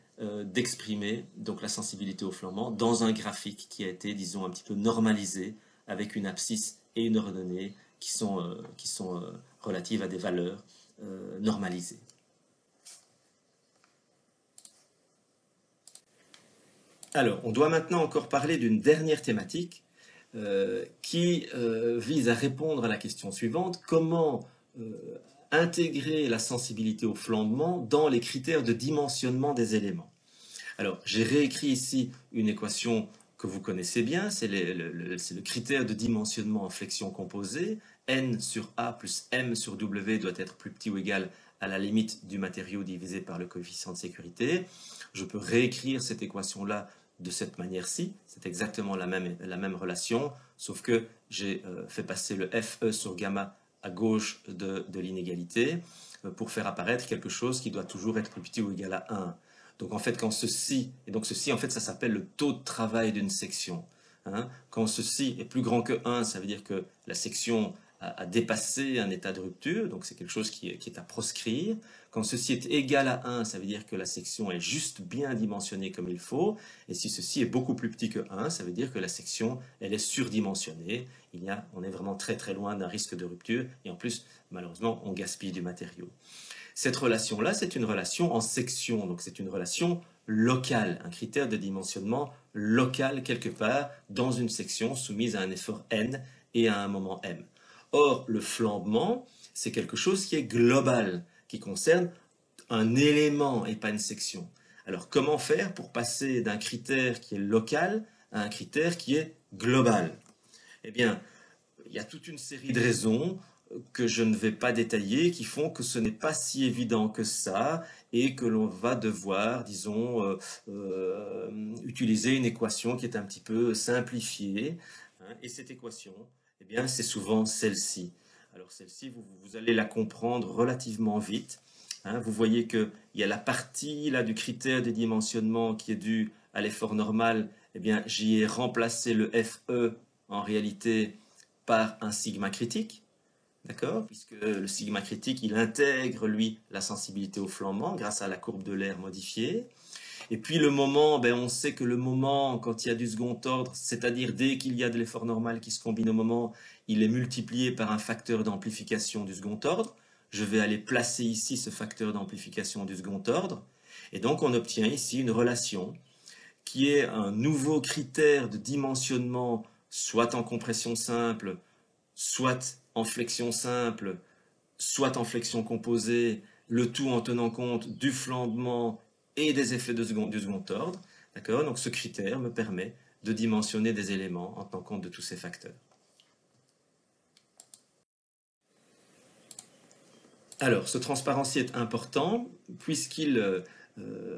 d'exprimer donc la sensibilité au flambement dans un graphique qui a été, disons, un petit peu normalisé avec une abscisse et une ordonnée qui sont relatives à des valeurs normalisées. Alors, on doit maintenant encore parler d'une dernière thématique qui vise à répondre à la question suivante: comment intégrer la sensibilité au flambement dans les critères de dimensionnement des éléments. Alors, j'ai réécrit ici une équation que vous connaissez bien, c'est le critère de dimensionnement en flexion composée. N sur A plus M sur W doit être plus petit ou égal à la limite du matériau divisé par le coefficient de sécurité. Je peux réécrire cette équation-là de cette manière-ci. C'est exactement la même relation, sauf que j'ai fait passer le Fe sur gamma à gauche de l'inégalité pour faire apparaître quelque chose qui doit toujours être plus petit ou égal à 1. Donc en fait, quand ceci, et donc ceci en fait ça s'appelle le taux de travail d'une section. Hein. Quand ceci est plus grand que 1, ça veut dire que la section a dépassé un état de rupture, donc c'est quelque chose qui est à proscrire. Quand ceci est égal à 1, ça veut dire que la section est juste bien dimensionnée comme il faut. Et si ceci est beaucoup plus petit que 1, ça veut dire que la section, elle est surdimensionnée. On est vraiment très très loin d'un risque de rupture. Et en plus, malheureusement, on gaspille du matériau. Cette relation-là, c'est une relation en section, donc c'est une relation locale, un critère de dimensionnement local quelque part dans une section soumise à un effort n et à un moment m. Or, le flambement, c'est quelque chose qui est global, qui concerne un élément et pas une section. Alors, comment faire pour passer d'un critère qui est local à un critère qui est global? Eh bien, il y a toute une série de raisons que je ne vais pas détailler, qui font que ce n'est pas si évident que ça, et que l'on va devoir, disons, utiliser une équation qui est un petit peu simplifiée. Hein, et cette équation, eh bien, c'est souvent celle-ci. Alors celle-ci, vous allez la comprendre relativement vite. Hein, vous voyez qu'il y a la partie là, du critère de dimensionnement qui est due à l'effort normal. Eh bien, j'y ai remplacé le FE en réalité par un sigma critique. D'accord? Puisque le sigma critique, il intègre, lui, la sensibilité au flambement grâce à la courbe de l'air modifiée. Et puis le moment, on sait que le moment, quand il y a du second ordre, c'est-à-dire dès qu'il y a de l'effort normal qui se combine au moment, il est multiplié par un facteur d'amplification du second ordre. Je vais aller placer ici ce facteur d'amplification du second ordre. Et donc on obtient ici une relation qui est un nouveau critère de dimensionnement, soit en compression simple, soit en flexion simple, soit en flexion composée, le tout en tenant compte du flambement et des effets du second ordre. D'accord? Donc ce critère me permet de dimensionner des éléments en tenant compte de tous ces facteurs. Alors, ce transparentiel est important puisqu'il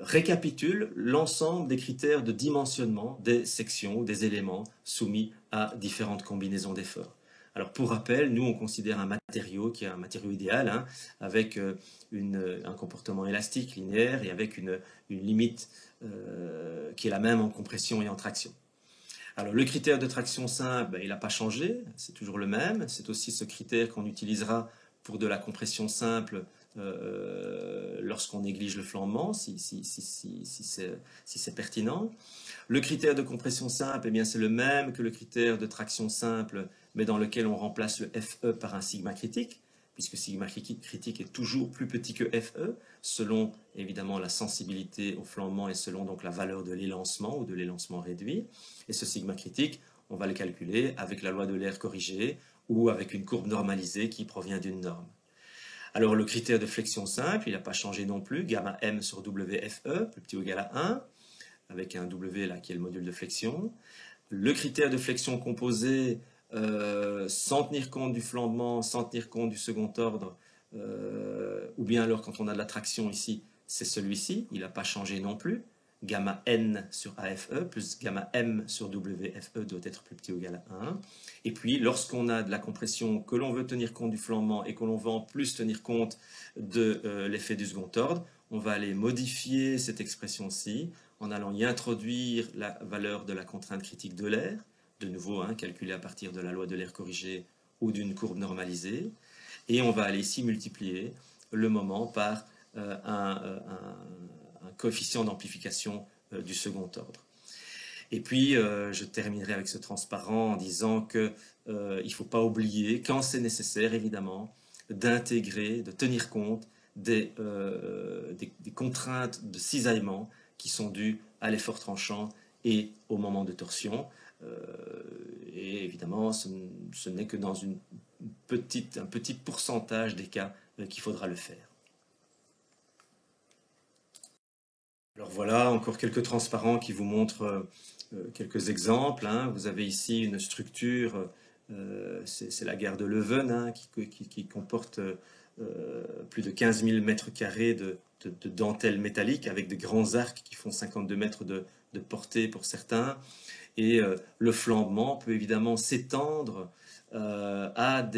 récapitule l'ensemble des critères de dimensionnement des sections, des éléments soumis à différentes combinaisons d'efforts. Alors pour rappel, nous on considère un matériau qui est un matériau idéal, hein, avec un comportement élastique, linéaire, et avec une limite qui est la même en compression et en traction. Alors le critère de traction simple, ben, il n'a pas changé, c'est toujours le même. C'est aussi ce critère qu'on utilisera pour de la compression simple lorsqu'on néglige le flambement, si c'est pertinent. Le critère de compression simple, eh bien, c'est le même que le critère de traction simple, mais dans lequel on remplace le FE par un sigma critique, puisque sigma critique est toujours plus petit que FE, selon évidemment la sensibilité au flambement et selon donc la valeur de l'élancement ou de l'élancement réduit. Et ce sigma critique, on va le calculer avec la loi de l'air corrigée ou avec une courbe normalisée qui provient d'une norme. Alors le critère de flexion simple, il n'a pas changé non plus, gamma m sur WFE, plus petit ou égal à 1, avec un W là qui est le module de flexion. Le critère de flexion composée, sans tenir compte du flambement, sans tenir compte du second ordre, ou bien alors quand on a de la traction ici, c'est celui-ci, il n'a pas changé non plus. Gamma n sur AFE plus gamma m sur WFE doit être plus petit ou égal à 1. Et puis, lorsqu'on a de la compression, que l'on veut tenir compte du flambement et que l'on veut en plus tenir compte de l'effet du second ordre, on va aller modifier cette expression-ci en allant y introduire la valeur de la contrainte critique de l'air, de nouveau hein, calculée à partir de la loi de l'air corrigée ou d'une courbe normalisée, et on va aller ici multiplier le moment par un coefficient d'amplification du second ordre. Et puis, je terminerai avec ce transparent en disant qu'il ne faut pas oublier, quand c'est nécessaire évidemment, d'intégrer, de tenir compte des contraintes de cisaillement qui sont dues à l'effort tranchant et au moment de torsion. Et évidemment, ce n'est que dans un petit pourcentage des cas qu'il faudra le faire. Alors voilà, encore quelques transparents qui vous montrent quelques exemples. Hein. Vous avez ici une structure, c'est la gare de Leuven, hein, qui comporte plus de 15 000 mètres carrés de dentelle métallique avec de grands arcs qui font 52 mètres de portée pour certains. Et le flambement peut évidemment s'étendre à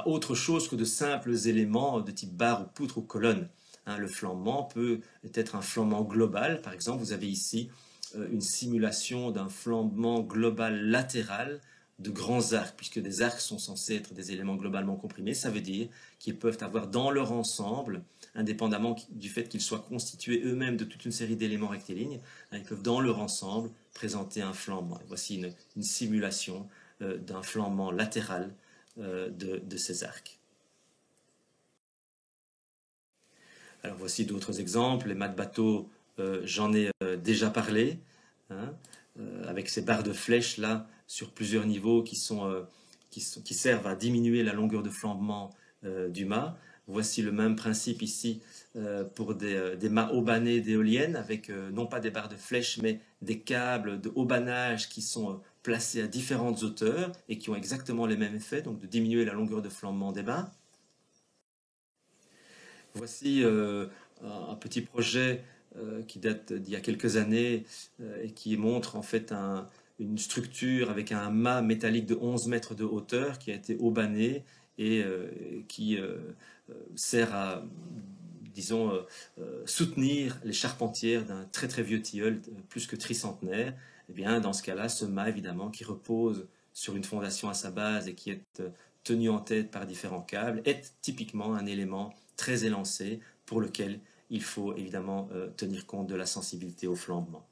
autre chose que de simples éléments de type barre ou poutre ou colonne. Hein, le flambement peut être un flambement global. Par exemple, vous avez ici une simulation d'un flambement global latéral de grands arcs, puisque des arcs sont censés être des éléments globalement comprimés. Ça veut dire qu'ils peuvent avoir dans leur ensemble, indépendamment du fait qu'ils soient constitués eux-mêmes de toute une série d'éléments rectilignes, hein, ils peuvent dans leur ensemble présenter un flambement. Et voici une simulation d'un flambement latéral de ces arcs. Alors voici d'autres exemples. Les mâts de bateau, j'en ai déjà parlé, hein, avec ces barres de flèches là sur plusieurs niveaux qui servent à diminuer la longueur de flambement du mât. Voici le même principe ici pour des mâts haubanés d'éoliennes avec non pas des barres de flèches mais des câbles de haubanage qui sont placés à différentes hauteurs et qui ont exactement les mêmes effets, donc de diminuer la longueur de flambement des mâts. Voici un petit projet qui date d'il y a quelques années et qui montre en fait une structure avec un mât métallique de 11 mètres de hauteur qui a été haubané et qui sert à, disons, soutenir les charpentières d'un très très vieux tilleul, plus que tricentenaire. Et bien, dans ce cas-là, ce mât, évidemment, qui repose sur une fondation à sa base et qui est tenu en tête par différents câbles, est typiquement un élément très élancé pour lequel il faut évidemment tenir compte de la sensibilité au flambement.